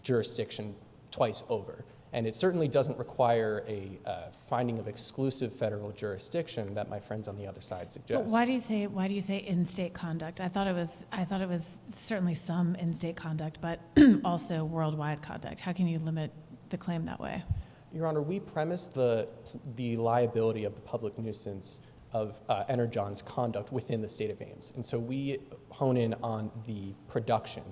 jurisdiction twice over. And it certainly doesn't require a finding of exclusive federal jurisdiction that my friends on the other side suggest. But why do you say in-state conduct? I thought it was certainly some in-state conduct, but also worldwide conduct. How can you limit the claim that way? Your Honor, we premise the liability of the public nuisance of Energon's conduct within the state of Ames. And so we hone in on the production.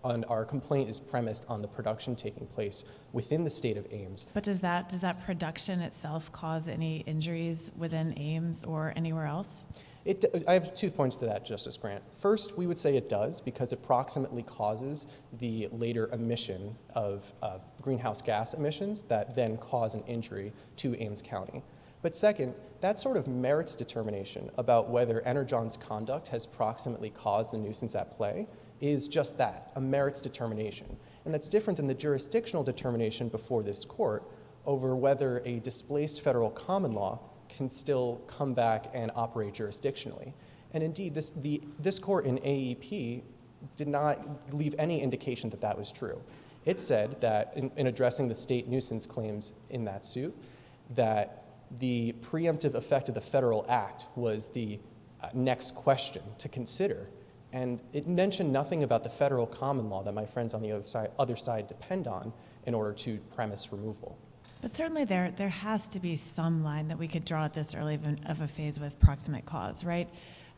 And our complaint is premised on the production taking place within the state of Ames. But does that production itself cause any injuries within Ames or anywhere else? I have 2 points to that, Justice Grant. First, we would say it does because it proximately causes the later emission of greenhouse gas emissions that then cause an injury to Ames County. But second, that sort of merits determination about whether Energon's conduct has proximately caused the nuisance at play is just that, a merits determination. And that's different than the jurisdictional determination before this court over whether a displaced federal common law can still come back and operate jurisdictionally. And indeed, this court in AEP did not leave any indication that that was true. It said that in addressing the state nuisance claims in that suit, that the preemptive effect of the federal act was the next question to consider. And it mentioned nothing about the federal common law that my friends on the other side depend on in order to premise removal. But certainly there has to be some line that we could draw at this early of a phase with proximate cause, right?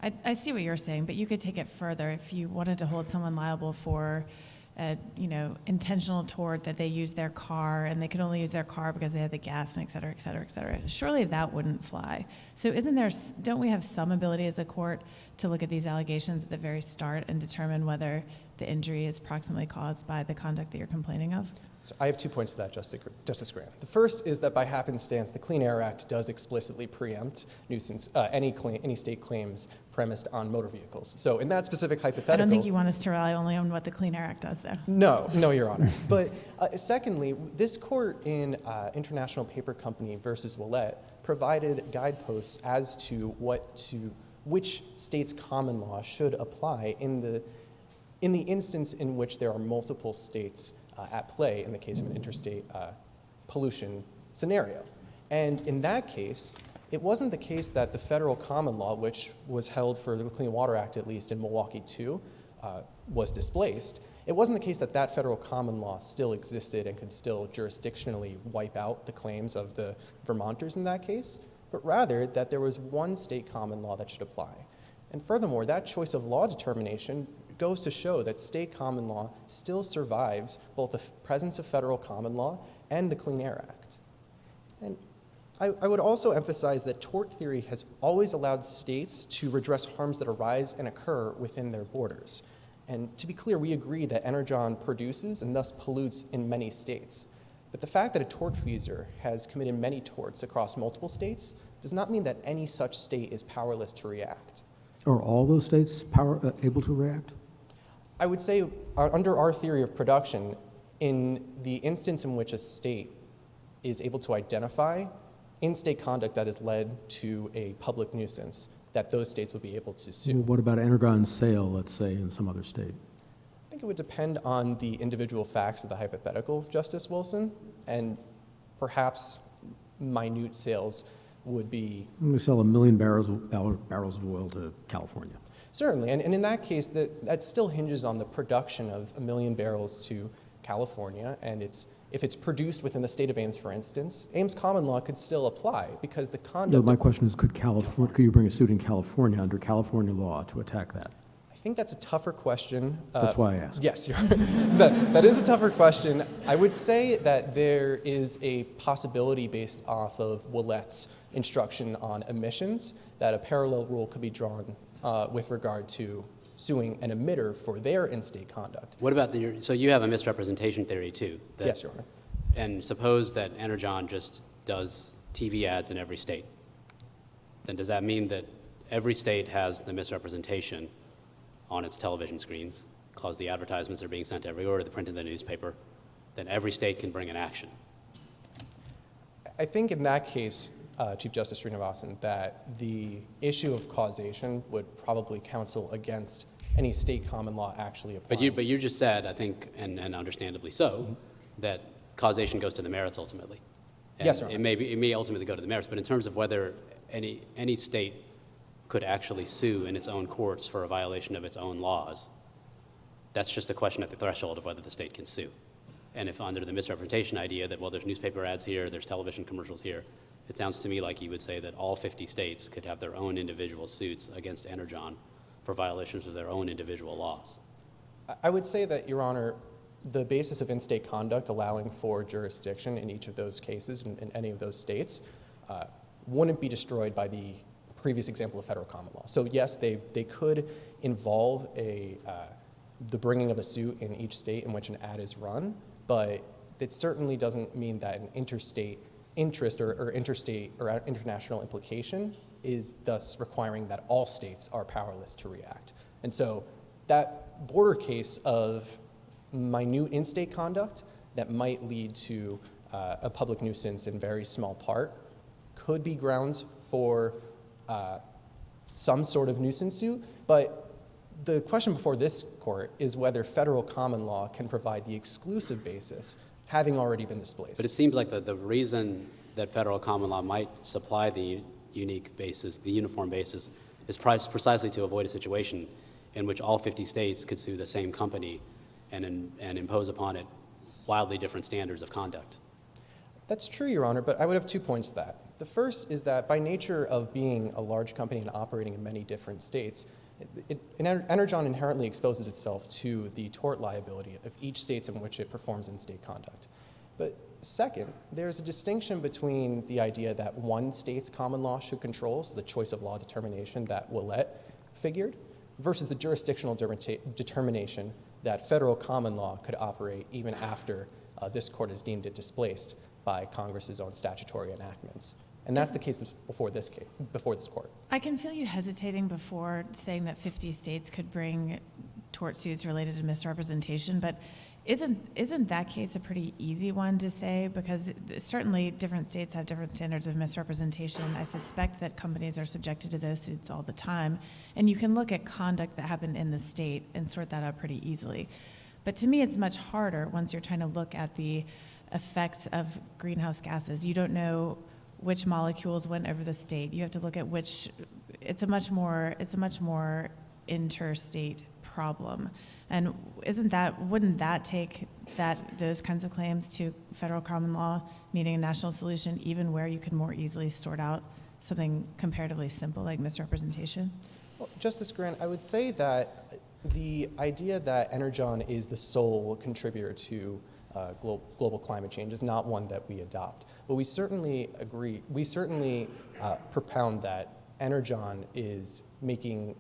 I see what you're saying, but you could take it further. If you wanted to hold someone liable for intentional tort that they used their car and they could only use their car because they had the gas and et cetera, et cetera, et cetera. Surely that wouldn't fly. So don't we have some ability as a court to look at these allegations at the very start and determine whether the injury is proximately caused by the conduct that you're complaining of? So I have 2 points to that, Justice Grant. The first is that by happenstance, the Clean Air Act does explicitly preempt nuisance, any state claims premised on motor vehicles. So in that specific hypothetical— I don't think you want us to rely only on what the Clean Air Act does, though. No, Your Honor. But secondly, this court in International Paper Company versus Willett provided guideposts as to which state's common law should apply in in the instance in which there are multiple states at play in the case of an interstate pollution scenario. And in that case, it wasn't the case that the federal common law, which was held for the Clean Water Act, at least in Milwaukee 2, was displaced. It wasn't the case that that federal common law still existed and could still jurisdictionally wipe out the claims of the Vermonters in that case, but rather that there was one state common law that should apply. And furthermore, that choice of law determination goes to show that state common law still survives both the presence of federal common law and the Clean Air Act. And I would also emphasize that tort theory has always allowed states to redress harms that arise and occur within their borders. And to be clear, we agree that Energon produces and thus pollutes in many states. But the fact that a tortfeasor has committed many torts across multiple states does not mean that any such state is powerless to react. Are all those states able to react? I would say, under our theory of production, in the instance in which a state is able to identify in-state conduct that has led to a public nuisance, that those states would be able to sue. Well, what about Energon's sale, let's say, in some other state? I think it would depend on the individual facts of the hypothetical, Justice Wilson, and perhaps minute sales would be... We sell 1 million barrels of oil to California. Certainly, and in that case, that still hinges on the production of 1 million barrels to California, and if it's produced within the state of Ames, for instance, Ames common law could still apply because the conduct... No, my question is, could you bring a suit in California under California law to attack that? I think that's a tougher question. That's why I asked. Yes, that is a tougher question. I would say that there is a possibility based off of Ouellette's instruction on emissions that a parallel rule could be drawn with regard to suing an emitter for their in-state conduct. What about so you have a misrepresentation theory too? Yes, Your Honor. And suppose that Energon just does TV ads in every state. Then does that mean that every state has the misrepresentation on its television screens, because the advertisements are being sent everywhere, the print in the newspaper, then every state can bring an action? I think in that case, Chief Justice Srinivasan, that the issue of causation would probably counsel against any state common law actually applying. But you just said, I think, and understandably so, that causation goes to the merits ultimately. And yes, Your Honor. It may ultimately go to the merits, but in terms of whether any state could actually sue in its own courts for a violation of its own laws, that's just a question at the threshold of whether the state can sue. And if under the misrepresentation idea that, well, there's newspaper ads here, there's television commercials here, it sounds to me like you would say that all 50 states could have their own individual suits against Energon for violations of their own individual laws. I would say that, Your Honor, the basis of in-state conduct allowing for jurisdiction in each of those cases in any of those states wouldn't be destroyed by the previous example of federal common law. So yes, they could involve the bringing of a suit in each state in which an ad is run, but it certainly doesn't mean that an interstate interest or interstate or international implication is thus requiring that all states are powerless to react. And so that border case of minute in-state conduct that might lead to a public nuisance in very small part could be grounds for some sort of nuisance suit, but the question before this court is whether federal common law can provide the exclusive basis, having already been displaced. But it seems like the reason that federal common law might supply the unique basis, the uniform basis, is precisely to avoid a situation in which all 50 states could sue the same company and impose upon it wildly different standards of conduct. That's true, Your Honor, but I would have 2 points to that. The first is that by nature of being a large company and operating in many different states, Energon inherently exposes itself to the tort liability of each state in which it performs in-state conduct. But second, there's a distinction between the idea that one state's common law should control, so the choice of law determination that Ouellette figured, versus the jurisdictional determination that federal common law could operate even after this court has deemed it displaced by Congress's own statutory enactments. And that's the case before this court. I can feel you hesitating before saying that 50 states could bring tort suits related to misrepresentation, but Isn't that case a pretty easy one to say? Because certainly different states have different standards of misrepresentation. I suspect that companies are subjected to those suits all the time. And you can look at conduct that happened in the state and sort that out pretty easily. But to me, it's much harder once you're trying to look at the effects of greenhouse gases. You don't know which molecules went over the state. You have to look at which, it's a much more interstate problem. And wouldn't that take those kinds of claims to federal common law, needing a national solution, even where you could more easily sort out something comparatively simple like misrepresentation? Well, Justice Grant, I would say that the idea that Energon is the sole contributor to global climate change is not one that we adopt. But we certainly agree, propound that Energon is making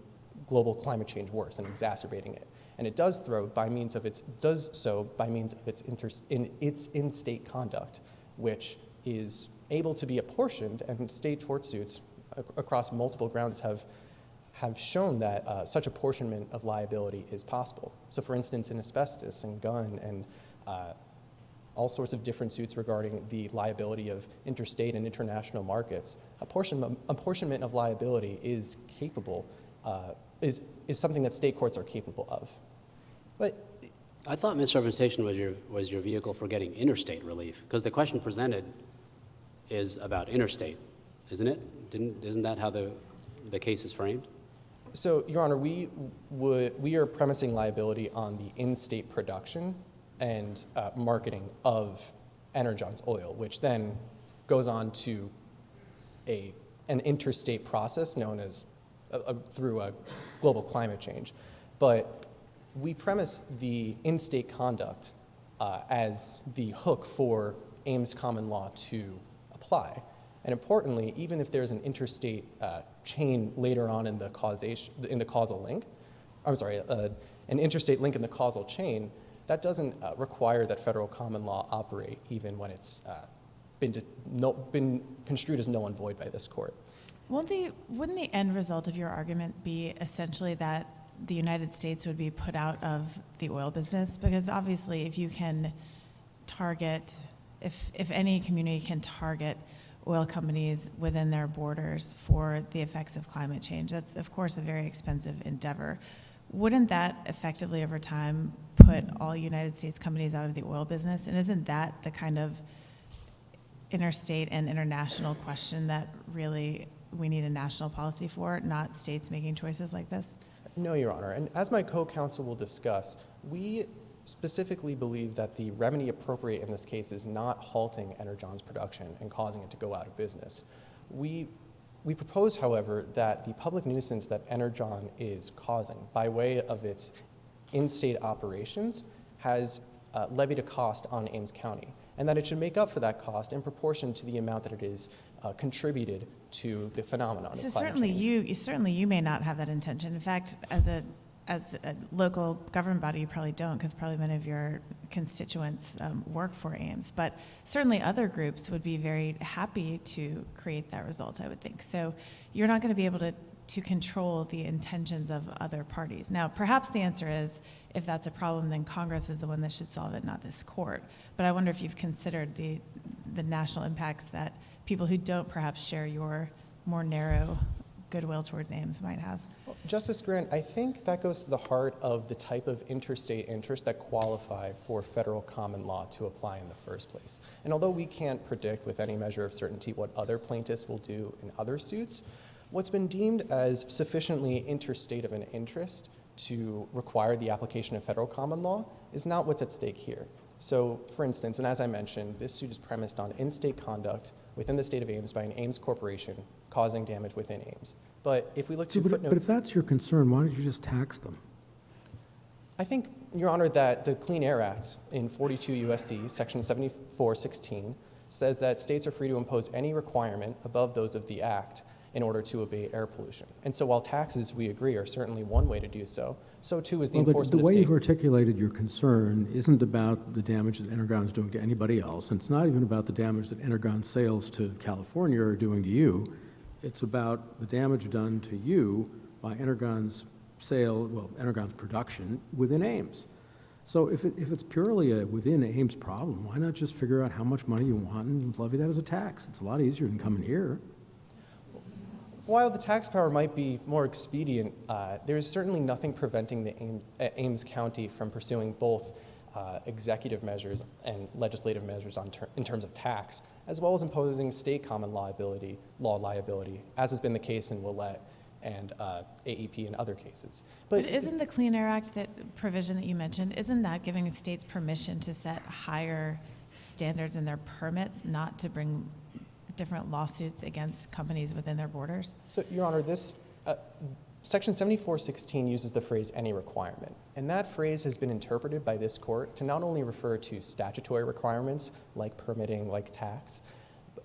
global climate change worse and exacerbating it. And it does so by means of its in-state conduct, which is able to be apportioned, and state tort suits across multiple grounds have shown that such apportionment of liability is possible. So for instance, in asbestos and gun and all sorts of different suits regarding the liability of interstate and international markets, apportionment of liability is capable, is something that state courts are capable of. But I thought misrepresentation was your vehicle for getting interstate relief, because the question presented is about interstate, isn't it? Isn't that how the case is framed? So, Your Honor, we are premising liability on the in-state production and marketing of Energon's oil, which then goes on to an interstate process known as through a global climate change. But we premise the in-state conduct as the hook for Ames common law to apply. And importantly, even if there's an interstate chain later on in the causal link, an interstate link in the causal chain, that doesn't require that federal common law operate even when it's been construed as null and void by this court. Wouldn't the end result of your argument be essentially that the United States would be put out of the oil business? Because obviously if you can target, if any community can target oil companies within their borders for the effects of climate change, that's of course a very expensive endeavor. Wouldn't that effectively over time put all United States companies out of the oil business? And isn't that the kind of interstate and international question that really we need a national policy for, not states making choices like this? No, Your Honor. And as my co-counsel will discuss, we specifically believe that the remedy appropriate in this case is not halting Energon's production and causing it to go out of business. We propose, however, that the public nuisance that Energon is causing by way of its in-state operations has levied a cost on Ames County, and that it should make up for that cost in proportion to the amount that it is contributed to the phenomenon of climate change. Certainly you may not have that intention. In fact, as a local government body, you probably don't, because probably many of your constituents work for Ames. But certainly other groups would be very happy to create that result, I would think. So you're not going to be able to control the intentions of other parties. Now, perhaps the answer is, if that's a problem, then Congress is the one that should solve it, not this court. But I wonder if you've considered the national impacts that people who don't perhaps share your more narrow goodwill towards Ames might have. Well, Justice Grant, I think that goes to the heart of the type of interstate interests that qualify for federal common law to apply in the first place. And although we can't predict with any measure of certainty what other plaintiffs will do in other suits, what's been deemed as sufficiently interstate of an interest to require the application of federal common law is not what's at stake here. So, for instance, and as I mentioned, this suit is premised on in-state conduct within the state of Ames by an Ames corporation causing damage within Ames. But if we look to footnote... But if that's your concern, why don't you just tax them? I think, Your Honor, that the Clean Air Act in 42 U.S.C. Section 7416 says that states are free to impose any requirement above those of the Act in order to abate air pollution. And so while taxes, we agree, are certainly one way to do so, so too is the enforcement But the way of you've articulated your concern isn't about the damage that Energon is doing to anybody else, and it's not even about the damage that Energon's sales to California are doing to you. It's about the damage done to you by Energon's Energon's production within Ames. So if it's purely a within Ames problem, why not just figure out how much money you want and levy that as a tax? It's a lot easier than coming here. While the tax power might be more expedient, there is certainly nothing preventing the Ames County from pursuing both executive measures and legislative measures in terms of tax, as well as imposing state common law liability, as has been the case in Willette and AEP and other cases. But isn't the Clean Air Act, that provision that you mentioned, isn't that giving states permission to set higher standards in their permits, not to bring different lawsuits against companies within their borders? So, Your Honor, this Section 7416 uses the phrase "any requirement," and that phrase has been interpreted by this court to not only refer to statutory requirements like permitting, like tax,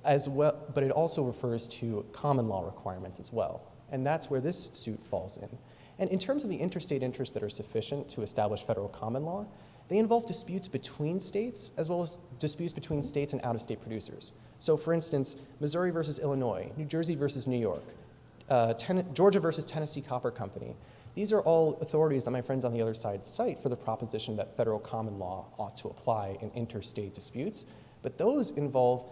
as well, but it also refers to common law requirements as well. And that's where this suit falls in. And in terms of the interstate interests that are sufficient to establish federal common law, they involve disputes between states as well as disputes between states and out-of-state producers. So for instance, Missouri versus Illinois, New Jersey versus New York, Georgia versus Tennessee Copper Company. These are all authorities that my friends on the other side cite for the proposition that federal common law ought to apply in interstate disputes. But those involve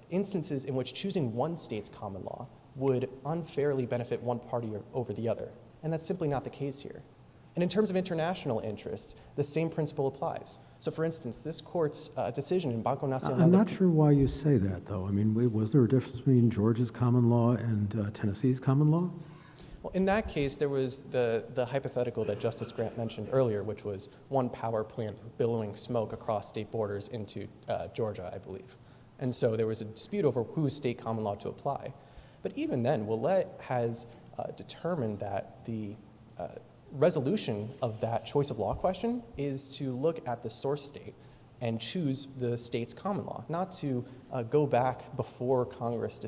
instances in which choosing one state's common law would unfairly benefit one party over the other. And that's simply not the case here. And in terms of international interests, the same principle applies. So for instance, this court's decision in Banco Nacional... I'm not sure why you say that, though. I mean, was there a difference between Georgia's common law and Tennessee's common law? Well, in that case, there was the hypothetical that Justice Grant mentioned earlier, which was one power plant billowing smoke across state borders into Georgia, I believe. And so there was a dispute over whose state common law to apply. But even then, Willette has determined that the resolution of that choice of law question is to look at the source state and choose the state's common law, not to go back before Congress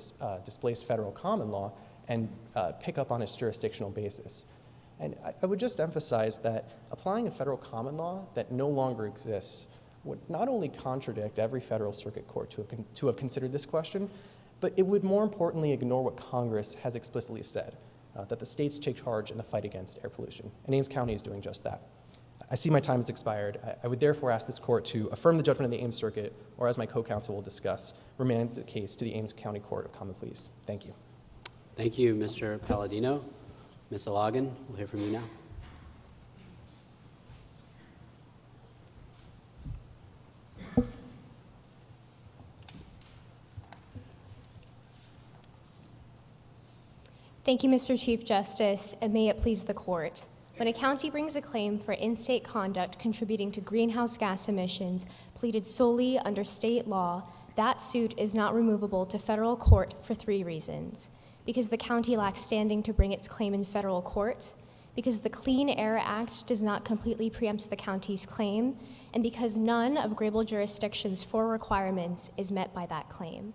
displaced federal common law and pick up on its jurisdictional basis. And I would just emphasize that applying a federal common law that no longer exists would not only contradict every federal circuit court to have considered this question, but it would more importantly ignore what Congress has explicitly said, that the states take charge in the fight against air pollution. And Ames County is doing just that. I see my time has expired. I would therefore ask this court to affirm the judgment of the Ames Circuit, or as my co-counsel will discuss, remand the case to the Ames County Court of Common Pleas. Thank you. Thank you, Mr. Paladino. Ms. Ilagan, we'll hear from you now. Thank you, Mr. Chief Justice, and may it please the court. When a county brings a claim for in-state conduct contributing to greenhouse gas emissions pleaded solely under state law, that suit is not removable to federal court for 3 reasons. Because the county lacks standing to bring its claim in federal court, because the Clean Air Act does not completely preempt the county's claim, and because none of Grable jurisdiction's 4 requirements is met by that claim.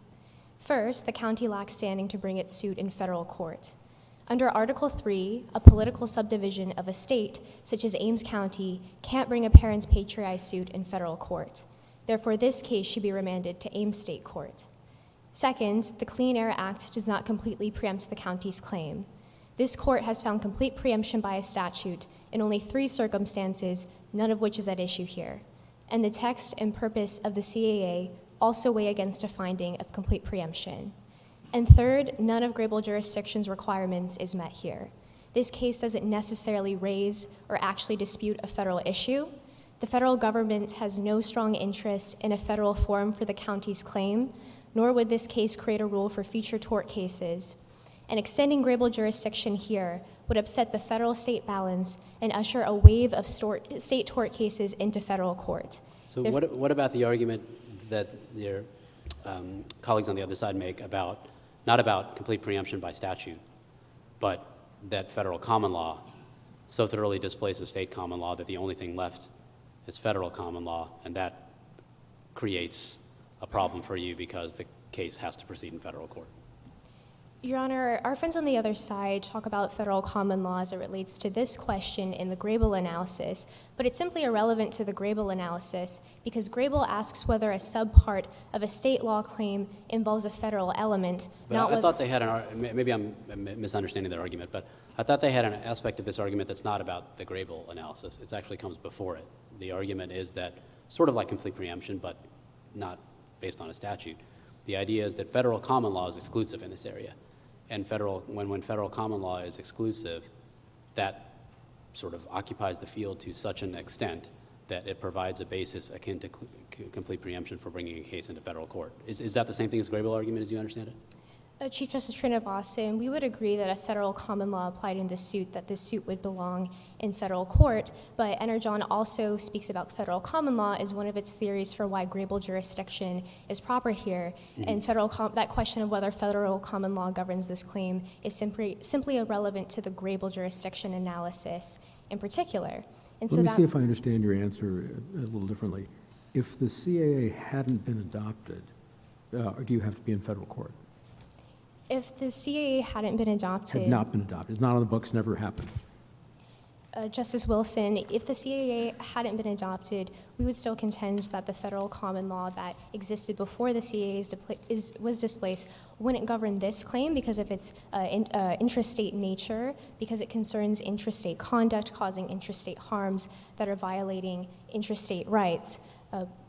First, the county lacks standing to bring its suit in federal court. Under Article 3, a political subdivision of a state, such as Ames County, can't bring a parents' patriae suit in federal court. Therefore, this case should be remanded to Ames State Court. Second, the Clean Air Act does not completely preempt the county's claim. This court has found complete preemption by a statute in only 3 circumstances, none of which is at issue here. And the text and purpose of the CAA also weigh against a finding of complete preemption. And third, none of Grable jurisdiction's requirements is met here. This case doesn't necessarily raise or actually dispute a federal issue. The federal government has no strong interest in a federal forum for the county's claim, nor would this case create a rule for future tort cases. And extending Grable jurisdiction here would upset the federal-state balance and usher a wave of state tort cases into federal court. So what about the argument that your colleagues on the other side make about, not about complete preemption by statute, but that federal common law so thoroughly displaces state common law that the only thing left is federal common law, and that creates a problem for you because the case has to proceed in federal court? Your Honor, our friends on the other side talk about federal common law as it relates to this question in the Grable analysis, but it's simply irrelevant to the Grable analysis because Grable asks whether a subpart of a state law claim involves a federal element. But I thought they had maybe I'm misunderstanding their argument, but I thought they had an aspect of this argument that's not about the Grable analysis. It actually comes before it. The argument is that, sort of like complete preemption, but not based on a statute. The idea is that federal common law is exclusive in this area. And when federal common law is exclusive, that sort of occupies the field to such an extent that it provides a basis akin to complete preemption for bringing a case into federal court. Is that the same thing as Grable argument as you understand it? Chief Justice Srinivasan, we would agree that a federal common law applied in this suit, that this suit would belong in federal court, but Energon also speaks about federal common law as one of its theories for why Grable jurisdiction is proper here. And that question of whether federal common law governs this claim is simply irrelevant to the Grable jurisdiction analysis in particular. And Let me see if I understand your answer a little differently. If the CAA hadn't been adopted, or do you have to be in federal court? If the CAA hadn't been adopted... Had not been adopted. Not on the books, never happened. Justice Wilson, if the CAA hadn't been adopted, we would still contend that the federal common law that existed before the CAA was displaced wouldn't govern this claim because of its intrastate nature, because it concerns intrastate conduct causing intrastate harms that are violating intrastate rights.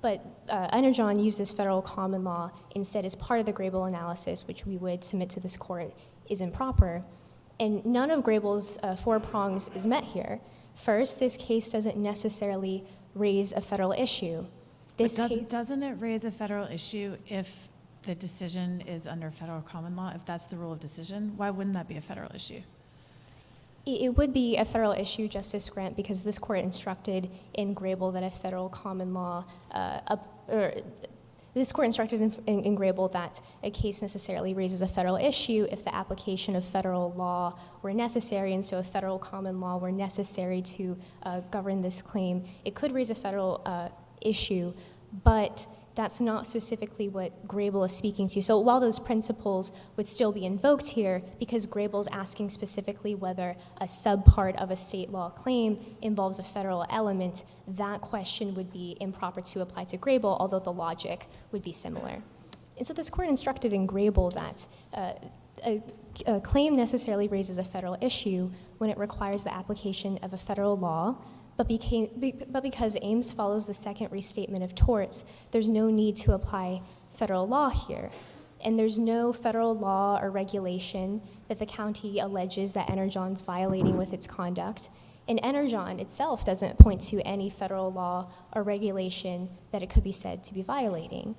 But Energon uses federal common law instead as part of the Grable analysis, which we would submit to this court is improper. And none of Grable's 4 prongs is met here. First, this case doesn't necessarily raise a federal issue. Doesn't it raise a federal issue if the decision is under federal common law? If that's the rule of decision, why wouldn't that be a federal issue? It would be a federal issue, Justice Grant, because this court instructed in Grable that a federal common law, this court instructed in Grable that a case necessarily raises a federal issue if the application of federal law were necessary, and so if federal common law were necessary to govern this claim, it could raise a federal issue, but that's not specifically what Grable is speaking to. So while those principles would still be invoked here, because Grable's asking specifically whether a subpart of a state law claim involves a federal element, that question would be improper to apply to Grable, although the logic would be similar. And so this court instructed in Grable that a claim necessarily raises a federal issue when it requires the application of a federal law, but because Ames follows the second restatement of torts, there's no need to apply federal law here. And there's no federal law or regulation that the county alleges that Energon's violating with its conduct. And Energon itself doesn't point to any federal law or regulation that it could be said to be violating.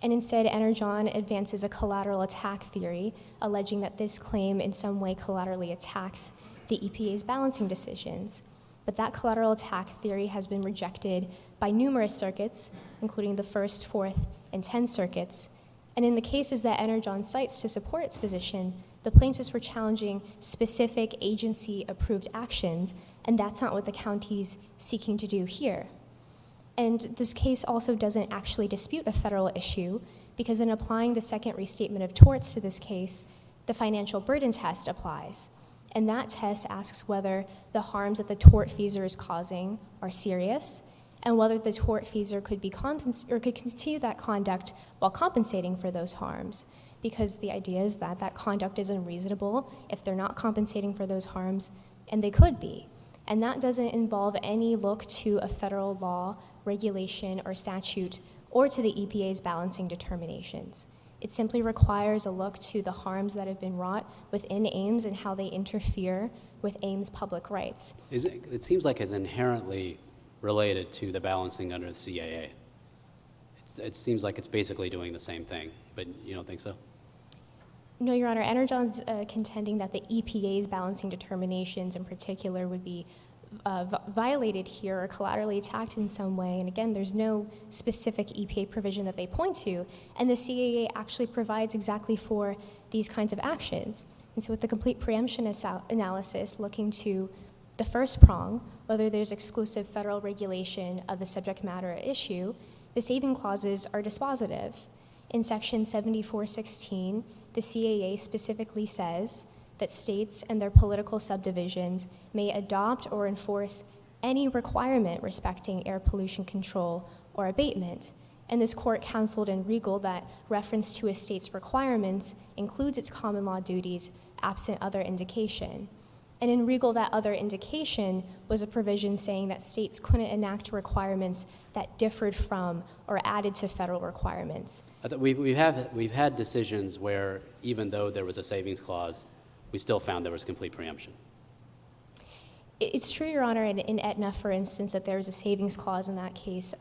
And instead, Energon advances a collateral attack theory, alleging that this claim in some way collaterally attacks the EPA's balancing decisions. But that collateral attack theory has been rejected by numerous circuits, including the 1st, 4th, and 10th circuits. And in the cases that Energon cites to support its position, the plaintiffs were challenging specific agency-approved actions, and that's not what the county's seeking to do here. And this case also doesn't actually dispute a federal issue, because in applying the second restatement of torts to this case, the financial burden test applies. And that test asks whether the harms that the tortfeasor is causing are serious, and whether the tortfeasor could continue that conduct while compensating for those harms. Because the idea is that that conduct is unreasonable if they're not compensating for those harms, and they could be. And that doesn't involve any look to a federal law, regulation, or statute, or to the EPA's balancing determinations. It simply requires a look to the harms that have been wrought within Ames and how they interfere with Ames' public rights. It seems like it's inherently related to the balancing under the CAA. It seems like it's basically doing the same thing, but you don't think so? No, Your Honor. Energon's contending that the EPA's balancing determinations in particular would be violated here or collaterally attacked in some way. And again, there's no specific EPA provision that they point to. And the CAA actually provides exactly for these kinds of actions. And so with the complete preemption analysis looking to the first prong, whether there's exclusive federal regulation of the subject matter at issue, the saving clauses are dispositive. In section 7416, the CAA specifically says that states and their political subdivisions may adopt or enforce any requirement respecting air pollution control or abatement. And this court counseled in Regal that reference to a state's requirements includes its common law duties absent other indication. And in Regal, that other indication was a provision saying that states couldn't enact requirements that differed from or added to federal requirements. We've had decisions where even though there was a savings clause, we still found there was complete preemption. It's true, Your Honor, in Aetna, for instance, that there was a savings clause in that case,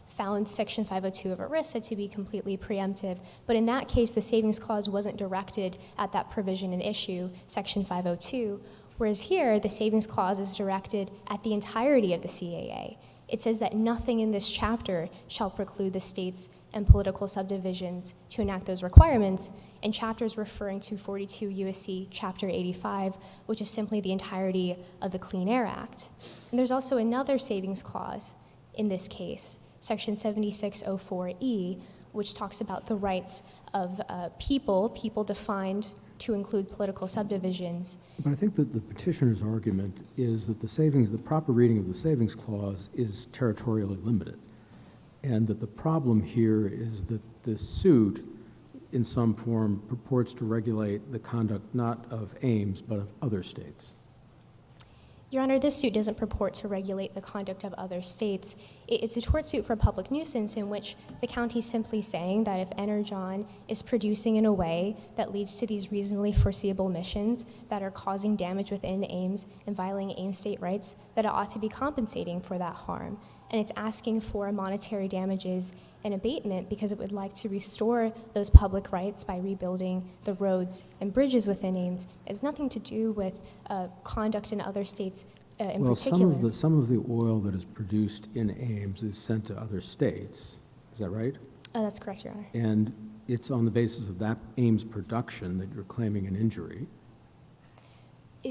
found Section 502 of ERISA to be completely preemptive. But in that case, the savings clause wasn't directed at that provision in issue, Section 502, whereas here, the savings clause is directed at the entirety of the CAA. It says that nothing in this chapter shall preclude the states and political subdivisions to enact those requirements, and chapters referring to 42 U.S.C. Chapter 85, which is simply the entirety of the Clean Air Act. And there's also another savings clause in this case, Section 7604E, which talks about the rights of people defined to include political subdivisions. But I think that the petitioner's argument is that the proper reading of the savings clause is territorially limited, and that the problem here is that this suit, in some form, purports to regulate the conduct not of Ames, but of other states. Your Honor, this suit doesn't purport to regulate the conduct of other states. It's a tort suit for public nuisance in which the county is simply saying that if Energon is producing in a way that leads to these reasonably foreseeable emissions that are causing damage within Ames and violating Ames state rights, that it ought to be compensating for that harm. And it's asking for monetary damages and abatement because it would like to restore those public rights by rebuilding the roads and bridges within Ames. It has nothing to do with conduct in other states in particular. Well, some of the oil that is produced in Ames is sent to other states. Is that right? That's correct, Your Honor. And it's on the basis of that Ames production that you're claiming an injury.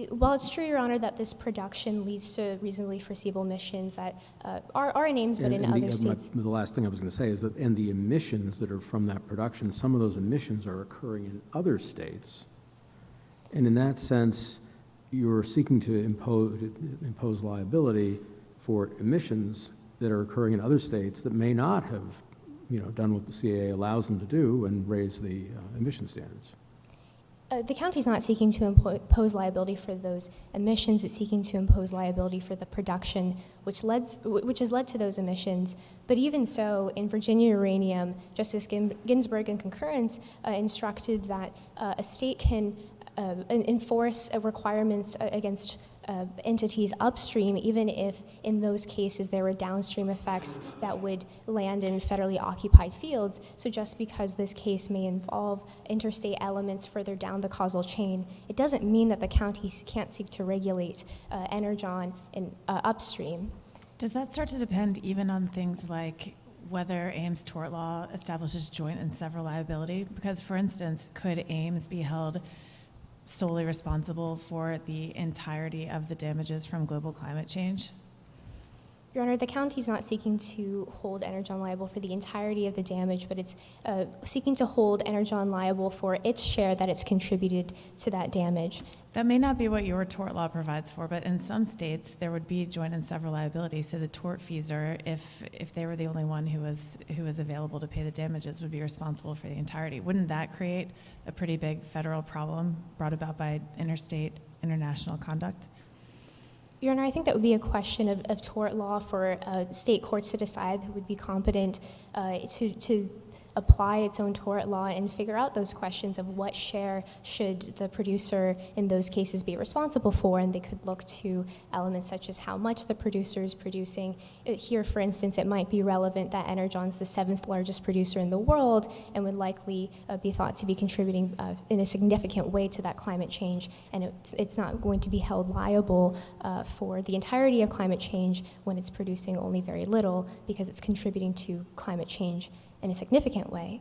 Well, it's true, Your Honor, that this production leads to reasonably foreseeable emissions that are in Ames, but in other states. The last thing I was going to say is that, and the emissions that are from that production, some of those emissions are occurring in other states. And in that sense, you're seeking to impose liability for emissions that are occurring in other states that may not have, done what the CAA allows them to do and raise the emission standards. The county's not seeking to impose liability for those emissions. It's seeking to impose liability for the production, which has led to those emissions. But even so, in Virginia Uranium, Justice Ginsburg in concurrence instructed that a state can enforce requirements against entities upstream, even if in those cases there were downstream effects that would land in federally occupied fields. So just because this case may involve interstate elements further down the causal chain, it doesn't mean that the counties can't seek to regulate Energon in upstream. Does that start to depend even on things like whether Ames tort law establishes joint and several liability? Because, for instance, could Ames be held solely responsible for the entirety of the damages from global climate change? Your Honor, the county's not seeking to hold Energon liable for the entirety of the damage, but it's seeking to hold Energon liable for its share that it's contributed to that damage. That may not be what your tort law provides for, but in some states there would be joint and several liability. So the tortfeasor, if they were the only one who was available to pay the damages, would be responsible for the entirety. Wouldn't that create a pretty big federal problem brought about by international conduct? Your Honor, I think that would be a question of tort law for state courts to decide who would be competent to apply its own tort law and figure out those questions of what share should the producer in those cases be responsible for, and they could look to elements such as how much the producer is producing. Here, for instance, it might be relevant that Energon's the 7th largest producer in the world and would likely be thought to be contributing in a significant way to that climate change, and it's not going to be held liable for the entirety of climate change when it's producing only very little because it's contributing to climate change in a significant way.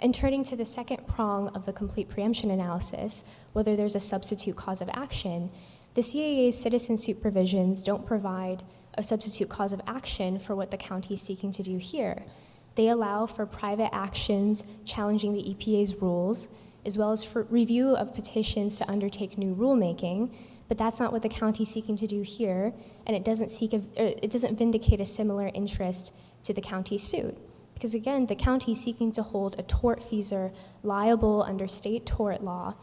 And turning to the second prong of the complete preemption analysis, whether there's a substitute cause of action, the CAA's citizen suit provisions don't provide a substitute cause of action for what the county is seeking to do here. They allow for private actions challenging the EPA's rules, as well as for review of petitions to undertake new rulemaking, but that's not what the county is seeking to do here, and it doesn't vindicate a similar interest to the county's suit. Because again, the county is seeking to hold a tortfeasor liable under state tort law,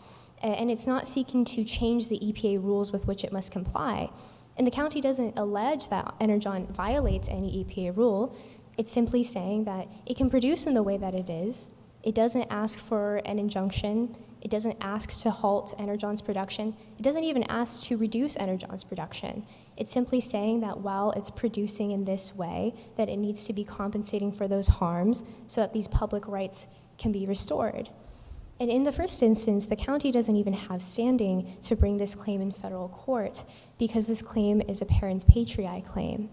and it's not seeking to change the EPA rules with which it must comply. And the county doesn't allege that Energon violates any EPA rule. It's simply saying that it can produce in the way that it is. It doesn't ask for an injunction. It doesn't ask to halt Energon's production. It doesn't even ask to reduce Energon's production. It's simply saying that while it's producing in this way, that it needs to be compensating for those harms so that these public rights can be restored. And in the first instance, the county doesn't even have standing to bring this claim in federal court because this claim is a parens patriae claim.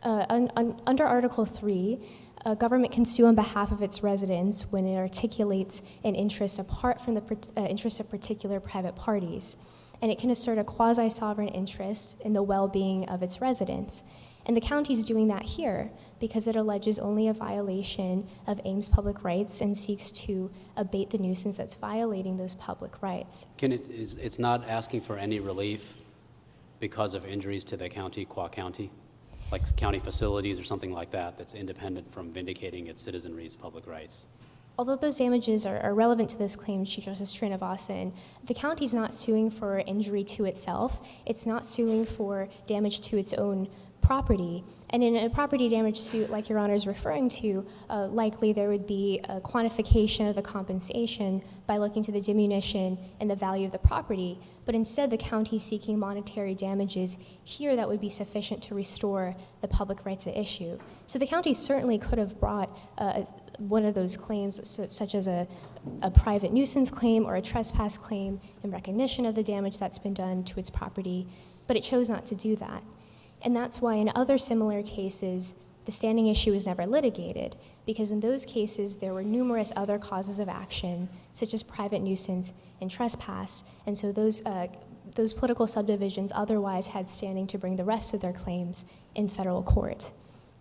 Under Article 3, a government can sue on behalf of its residents when it articulates an interest apart from the interest of particular private parties. And it can assert a quasi-sovereign interest in the well-being of its residents. And the county's doing that here because it alleges only a violation of Ames public rights and seeks to abate the nuisance that's violating those public rights. It's not asking for any relief because of injuries to the county, qua county? Like county facilities or something like that that's independent from vindicating its citizenry's public rights? Although those damages are relevant to this claim, Chief Justice Srinivasan, the county's not suing for injury to itself. It's not suing for damage to its own property. And in a property damage suit, like Your Honor is referring to, likely there would be a quantification of the compensation by looking to the diminution in the value of the property. But instead, the county seeking monetary damages, here that would be sufficient to restore the public rights at issue. So the county certainly could have brought one of those claims, such as a private nuisance claim or a trespass claim in recognition of the damage that's been done to its property, but it chose not to do that. And that's why in other similar cases, the standing issue was never litigated, because in those cases, there were numerous other causes of action, such as private nuisance and trespass, and so those political subdivisions otherwise had standing to bring the rest of their claims in federal court.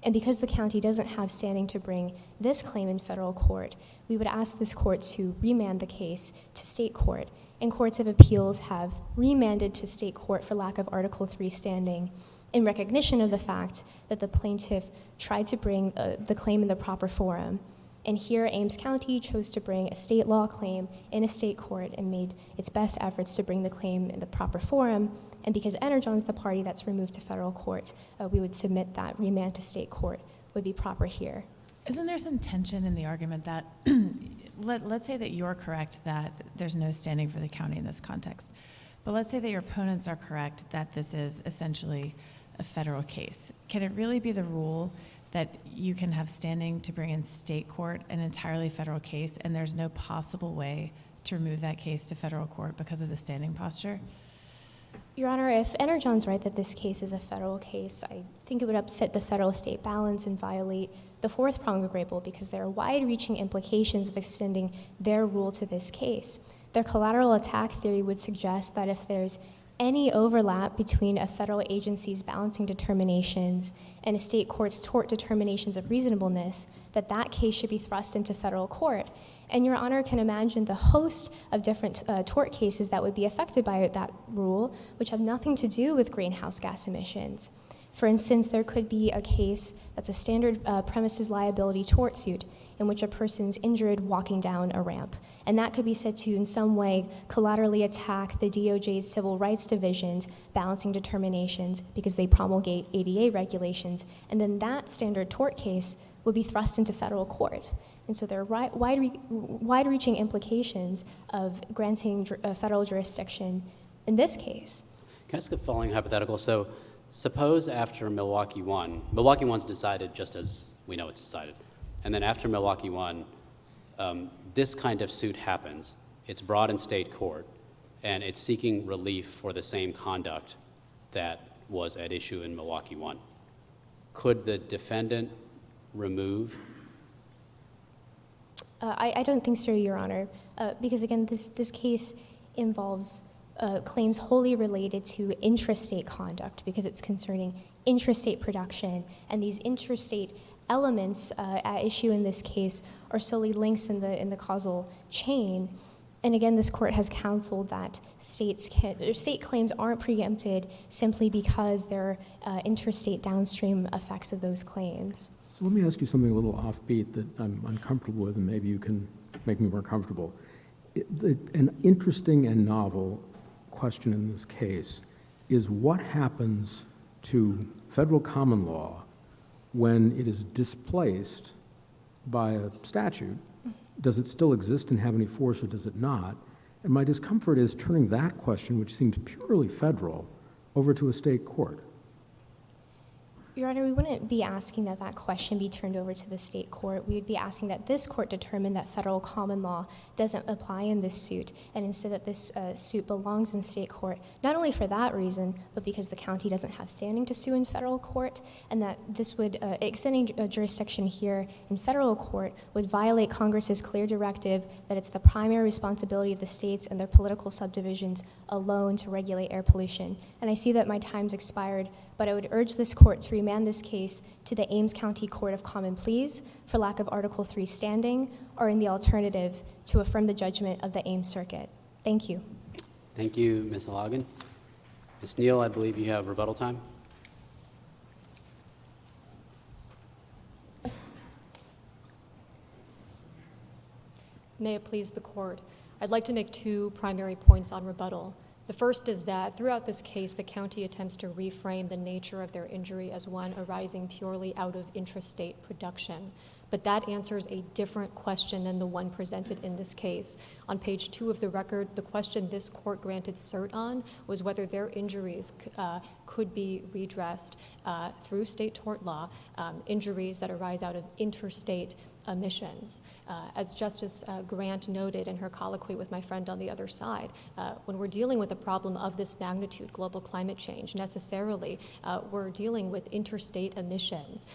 And because the county doesn't have standing to bring this claim in federal court, we would ask this court to remand the case to state court, and courts of appeals have remanded to state court for lack of Article 3 standing, in recognition of the fact that the plaintiff tried to bring the claim in the proper forum. And here, Ames County chose to bring a state law claim in a state court and made its best efforts to bring the claim in the proper forum. And because Energon's the party that's removed to federal court, we would submit that remand to state court would be proper here. Isn't there some tension in the argument that, let's say that you're correct that there's no standing for the county in this context, but let's say that your opponents are correct that this is essentially a federal case. Can it really be the rule that you can have standing to bring in state court an entirely federal case and there's no possible way to remove that case to federal court because of the standing posture? Your Honor, if Energon's right that this case is a federal case, I think it would upset the federal-state balance and violate the fourth prong of Grable because there are wide-reaching implications of extending their rule to this case. Their collateral attack theory would suggest that if there's any overlap between a federal agency's balancing determinations and a state court's tort determinations of reasonableness, that case should be thrust into federal court. And Your Honor can imagine the host of different tort cases that would be affected by that rule, which have nothing to do with greenhouse gas emissions. For instance, there could be a case that's a standard premises liability tort suit in which a person's injured walking down a ramp. And that could be said to, in some way, collaterally attack the DOJ's Civil Rights Division's balancing determinations because they promulgate ADA regulations. And then that standard tort case would be thrust into federal court. And so there are wide-reaching implications of granting federal jurisdiction in this case. Can I ask a following hypothetical? So suppose after Milwaukee 1's decided just as we know it's decided. And then after Milwaukee 1, this kind of suit happens. It's brought in state court, and it's seeking relief for the same conduct that was at issue in Milwaukee 1. Could the defendant remove? I don't think so, Your Honor, because again, this case involves claims wholly related to intrastate conduct because it's concerning intrastate production, and these intrastate elements at issue in this case are solely links in the causal chain. And again, this court has counseled that state claims aren't preempted simply because there are interstate downstream effects of those claims. So let me ask you something a little offbeat that I'm uncomfortable with, and maybe you can make me more comfortable. An interesting and novel question in this case is what happens to federal common law when it is displaced by a statute? Does it still exist and have any force, or does it not? And my discomfort is turning that question, which seems purely federal, over to a state court. Your Honor, we wouldn't be asking that that question be turned over to the state court. We would be asking that this court determine that federal common law doesn't apply in this suit, and instead that this suit belongs in state court, not only for that reason, but because the county doesn't have standing to sue in federal court, and that this would, extending jurisdiction here in federal court would violate Congress's clear directive that it's the primary responsibility of the states and their political subdivisions alone to regulate air pollution. And I see that my time's expired, but I would urge this court to remand this case to the Ames County Court of Common Pleas for lack of Article III standing, or in the alternative, to affirm the judgment of the Ames Circuit. Thank you. Thank you, Ms. Ilagan. Ms. Neal, I believe you have rebuttal time. May it please the court. I'd like to make two primary points on rebuttal. The first is that throughout this case, the county attempts to reframe the nature of their injury as one arising purely out of intrastate production. But that answers a different question than the one presented in this case. On page 2 of the record, the question this court granted cert on was whether their injuries could be redressed through state tort law, injuries that arise out of interstate emissions. As Justice Grant noted in her colloquy with my friend on the other side, when we're dealing with a problem of this magnitude, global climate change, necessarily we're dealing with interstate emissions.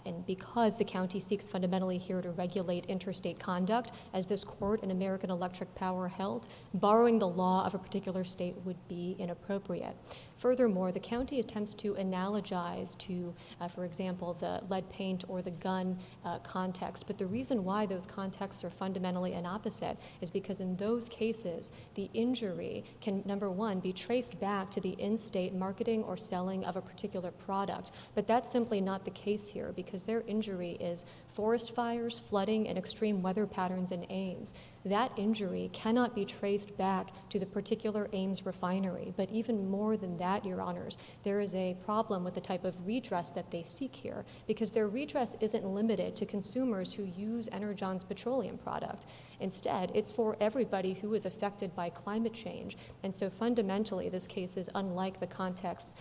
And because the county seeks fundamentally here to regulate interstate conduct, as this court in American Electric Power held, borrowing the law of a particular state would be inappropriate. Furthermore, the county attempts to analogize to, for example, the lead paint or the gun context, but the reason why those contexts are fundamentally an opposite is because in those cases, the injury can, number one, be traced back to the in-state marketing or selling of a particular product, but that's simply not the case here because their injury is forest fires, flooding, and extreme weather patterns in Ames. That injury cannot be traced back to the particular Ames refinery, but even more than that, Your Honors, there is a problem with the type of redress that they seek here because their redress isn't limited to consumers who use Energon's petroleum product. Instead, it's for everybody who is affected by climate change, and so fundamentally this case is unlike the contexts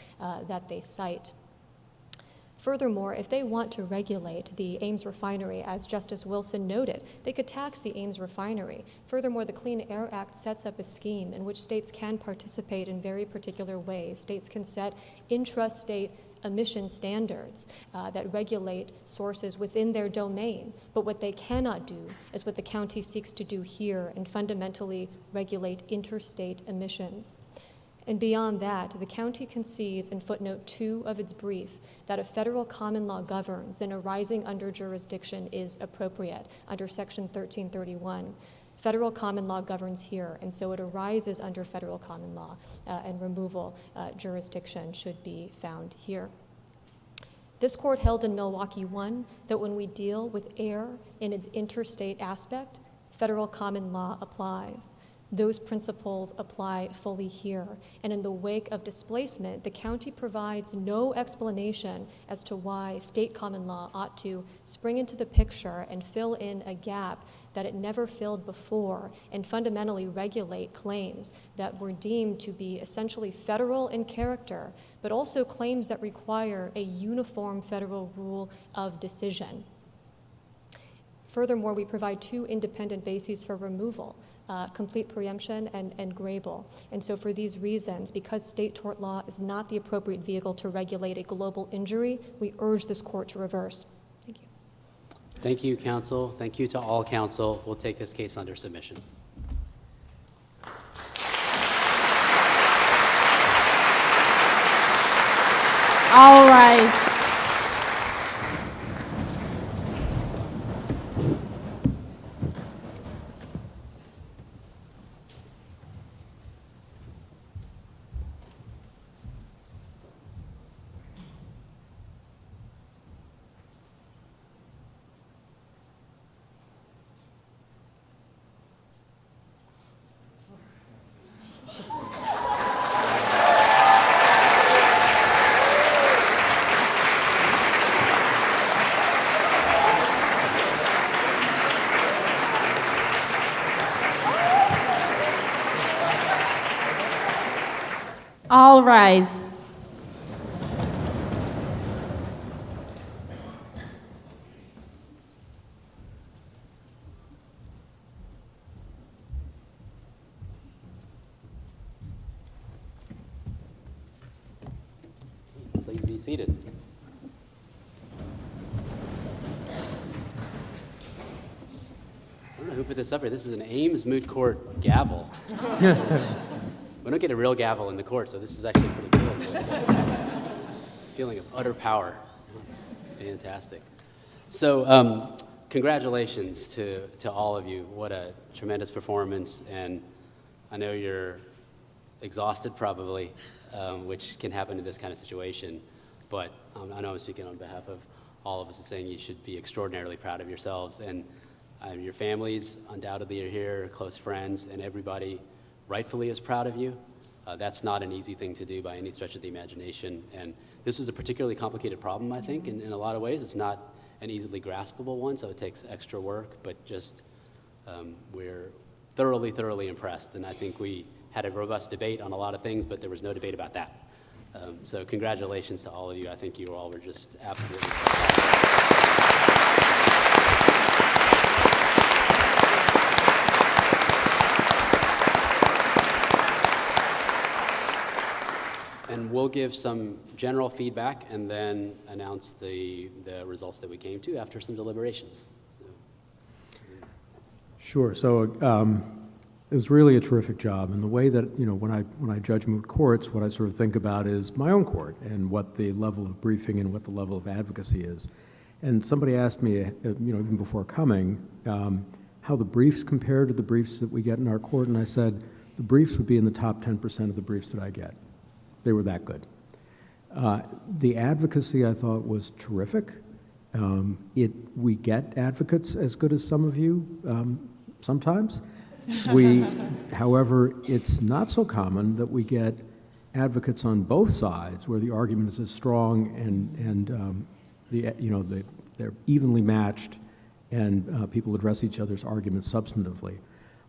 that they cite. Furthermore, if they want to regulate the Ames refinery, as Justice Wilson noted, they could tax the Ames refinery. Furthermore, the Clean Air Act sets up a scheme in which states can participate in very particular ways. States can set intrastate emission standards that regulate sources within their domain. But what they cannot do is what the county seeks to do here and fundamentally regulate interstate emissions. And beyond that, the county concedes in footnote 2 of its brief that if federal common law governs, then arising under jurisdiction is appropriate under section 1331. Federal common law governs here, and so it arises under federal common law, and removal jurisdiction should be found here. This court held in Milwaukee 1 that when we deal with air in its interstate aspect, federal common law applies. Those principles apply fully here. And in the wake of displacement, the county provides no explanation as to why state common law ought to spring into the picture and fill in a gap that it never filled before and fundamentally regulate claims that were deemed to be essentially federal in character, but also claims that require a uniform federal rule of decision. Furthermore, we provide two independent bases for removal. Complete preemption and grable. And so for these reasons, because state tort law is not the appropriate vehicle to regulate a global injury, we urge this court to reverse. Thank you. Thank you, counsel. Thank you to all counsel. We'll take this case under submission. All rise. all rise. Please be seated. I don't know who put this up here. This is an Ames Moot Court gavel. We don't get a real gavel in the court, so this is actually pretty cool. Feeling of utter power. It's fantastic. So, congratulations to all of you. What a tremendous performance, and I know you're exhausted probably, which can happen in this kind of situation, but I know I'm speaking on behalf of all of us and saying you should be extraordinarily proud of yourselves, and your families undoubtedly are here, close friends, and everybody rightfully is proud of you. That's not an easy thing to do by any stretch of the imagination, and this was a particularly complicated problem, I think, in a lot of ways. It's not an easily graspable one, so it takes extra work, but just we're thoroughly impressed, and I think we had a robust debate on a lot of things, but there was no debate about that. So congratulations to all of you. I think you all were just absolutely spectacular. And we'll give some general feedback and then announce the results that we came to after some deliberations. Sure. So it was really a terrific job. And the way that, when I judge moot courts, what I sort of think about is my own court and what the level of briefing and what the level of advocacy is. And somebody asked me, even before coming, how the briefs compare to the briefs that we get in our court. And I said, the briefs would be in the top 10% of the briefs that I get. They were that good. The advocacy, I thought, was terrific. We get advocates as good as some of you sometimes. However, it's not so common that we get advocates on both sides where the argument is as strong and they're evenly matched and people address each other's arguments substantively.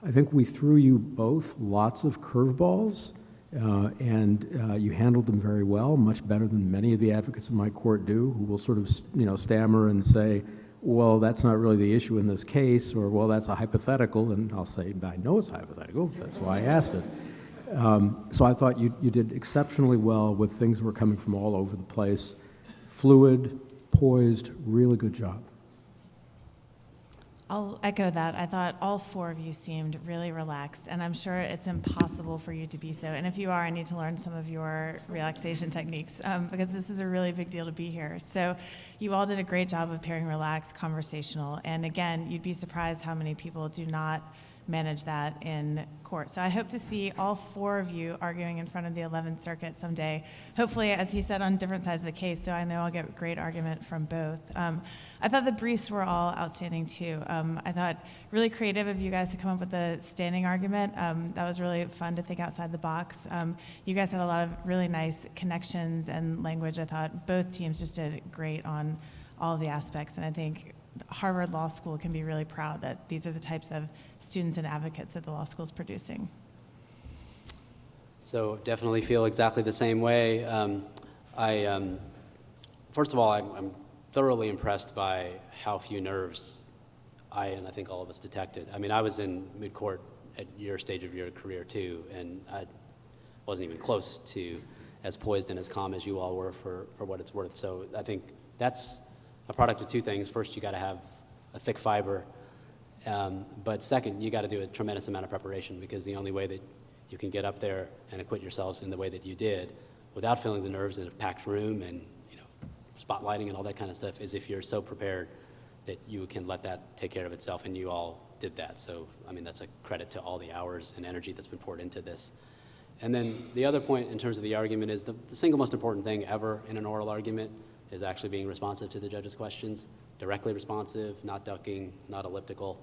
I think we threw you both lots of curveballs. And you handled them very well, much better than many of the advocates in my court do, who will sort of, stammer and say, well, that's not really the issue in this case, or, well, that's a hypothetical, and I'll say, I know it's hypothetical, that's why I asked it. So I thought you did exceptionally well with things that were coming from all over the place. Fluid, poised, really good job. I'll echo that. I thought all four of you seemed really relaxed, and I'm sure it's impossible for you to be so. And if you are, I need to learn some of your relaxation techniques because this is a really big deal to be here. So you all did a great job of appearing relaxed, conversational, and again, you'd be surprised how many people do not manage that in court. So I hope to see all four of you arguing in front of the 11th Circuit someday, hopefully, as he said, on different sides of the case, so I know I'll get a great argument from both. I thought the briefs were all outstanding, too. I thought really creative of you guys to come up with a standing argument. That was really fun to think outside the box. You guys had a lot of really nice connections and language. I thought both teams just did great on all of the aspects, and I think Harvard Law School can be really proud that these are the types of students and advocates that the law school is producing. So definitely feel exactly the same way. First of all, I'm thoroughly impressed by how few nerves I think all of us detected. I mean, I was in moot court at your stage of your career too, and I wasn't even close to as poised and as calm as you all were for what it's worth. So I think that's a product of two things. First, you got to have a thick fiber, but second, you got to do a tremendous amount of preparation, because the only way that you can get up there and acquit yourselves in the way that you did without feeling the nerves in a packed room and spotlighting and all that kind of stuff is if you're so prepared that you can let that take care of itself, and you all did that. So, I mean, that's a credit to all the hours and energy that's been poured into this. And then the other point in terms of the argument is the single most important thing ever in an oral argument is actually being responsive to the judge's questions, directly responsive, not ducking, not elliptical,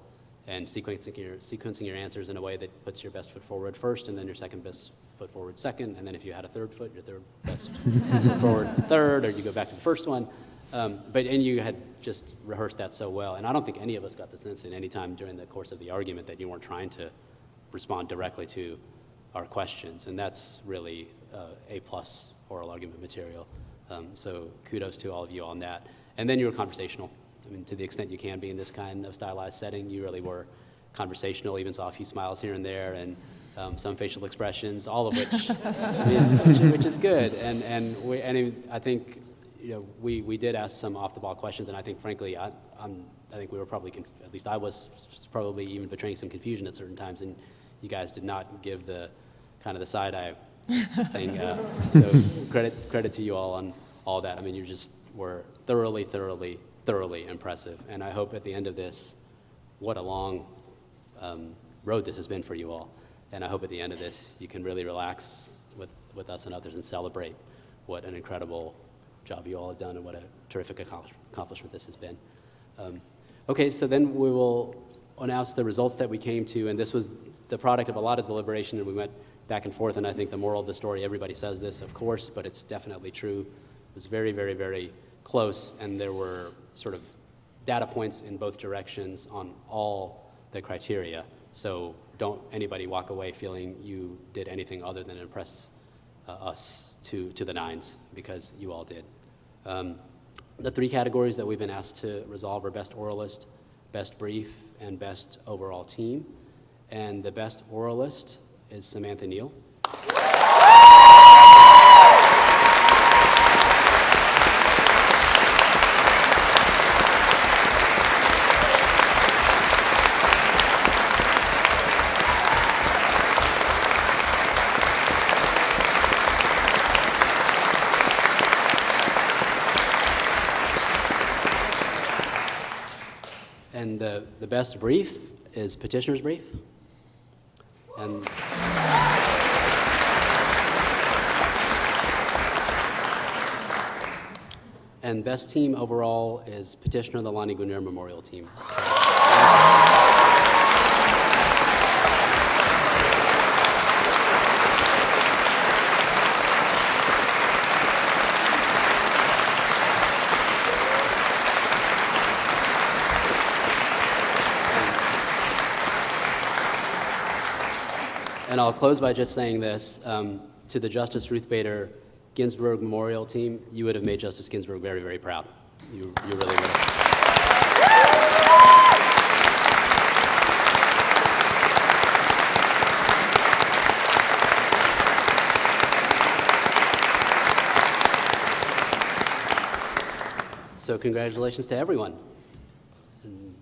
and sequencing your answers in a way that puts your best foot forward first, and then your second best foot forward second, and then if you had a third foot, your third best foot forward third, or you go back to the first one. And you had just rehearsed that so well, and I don't think any of us got the sense at any time during the course of the argument that you weren't trying to respond directly to our questions, and that's really A+ oral argument material. So kudos to all of you on that. And then you were conversational. I mean, to the extent you can be in this kind of stylized setting, you really were conversational, even saw a few smiles here and there, and some facial expressions, all of which, which is good. And I think, we did ask some off-the-ball questions, and I think, frankly, I think we were probably, at least I was probably even betraying some confusion at certain times, and you guys did not give the kind of the side-eye thing. So credit to you all on all that. I mean, you just were thoroughly impressive. And I hope at the end of this, what a long road this has been for you all. And I hope at the end of this, you can really relax with us and others and celebrate what an incredible job you all have done and what a terrific accomplishment this has been. Okay, so then we will announce the results that we came to, and this was the product of a lot of deliberation, and we went back and forth, and I think the moral of the story, everybody says this, of course, but it's definitely true. It was very, very, very close, and there were sort of data points in both directions on all the criteria. So don't anybody walk away feeling you did anything other than impress us to the nines, because you all did. The three categories that we've been asked to resolve are best oralist, best brief, and best overall team. And the best oralist is Samantha Neal. And the best brief is Petitioner's brief. And best team overall is Petitioner, the Lani Guinier Memorial Team. And I'll close by just saying this, to the Justice Ruth Bader Ginsburg Memorial Team, you would have made Justice Ginsburg very, very proud. You really would. So congratulations to everyone. And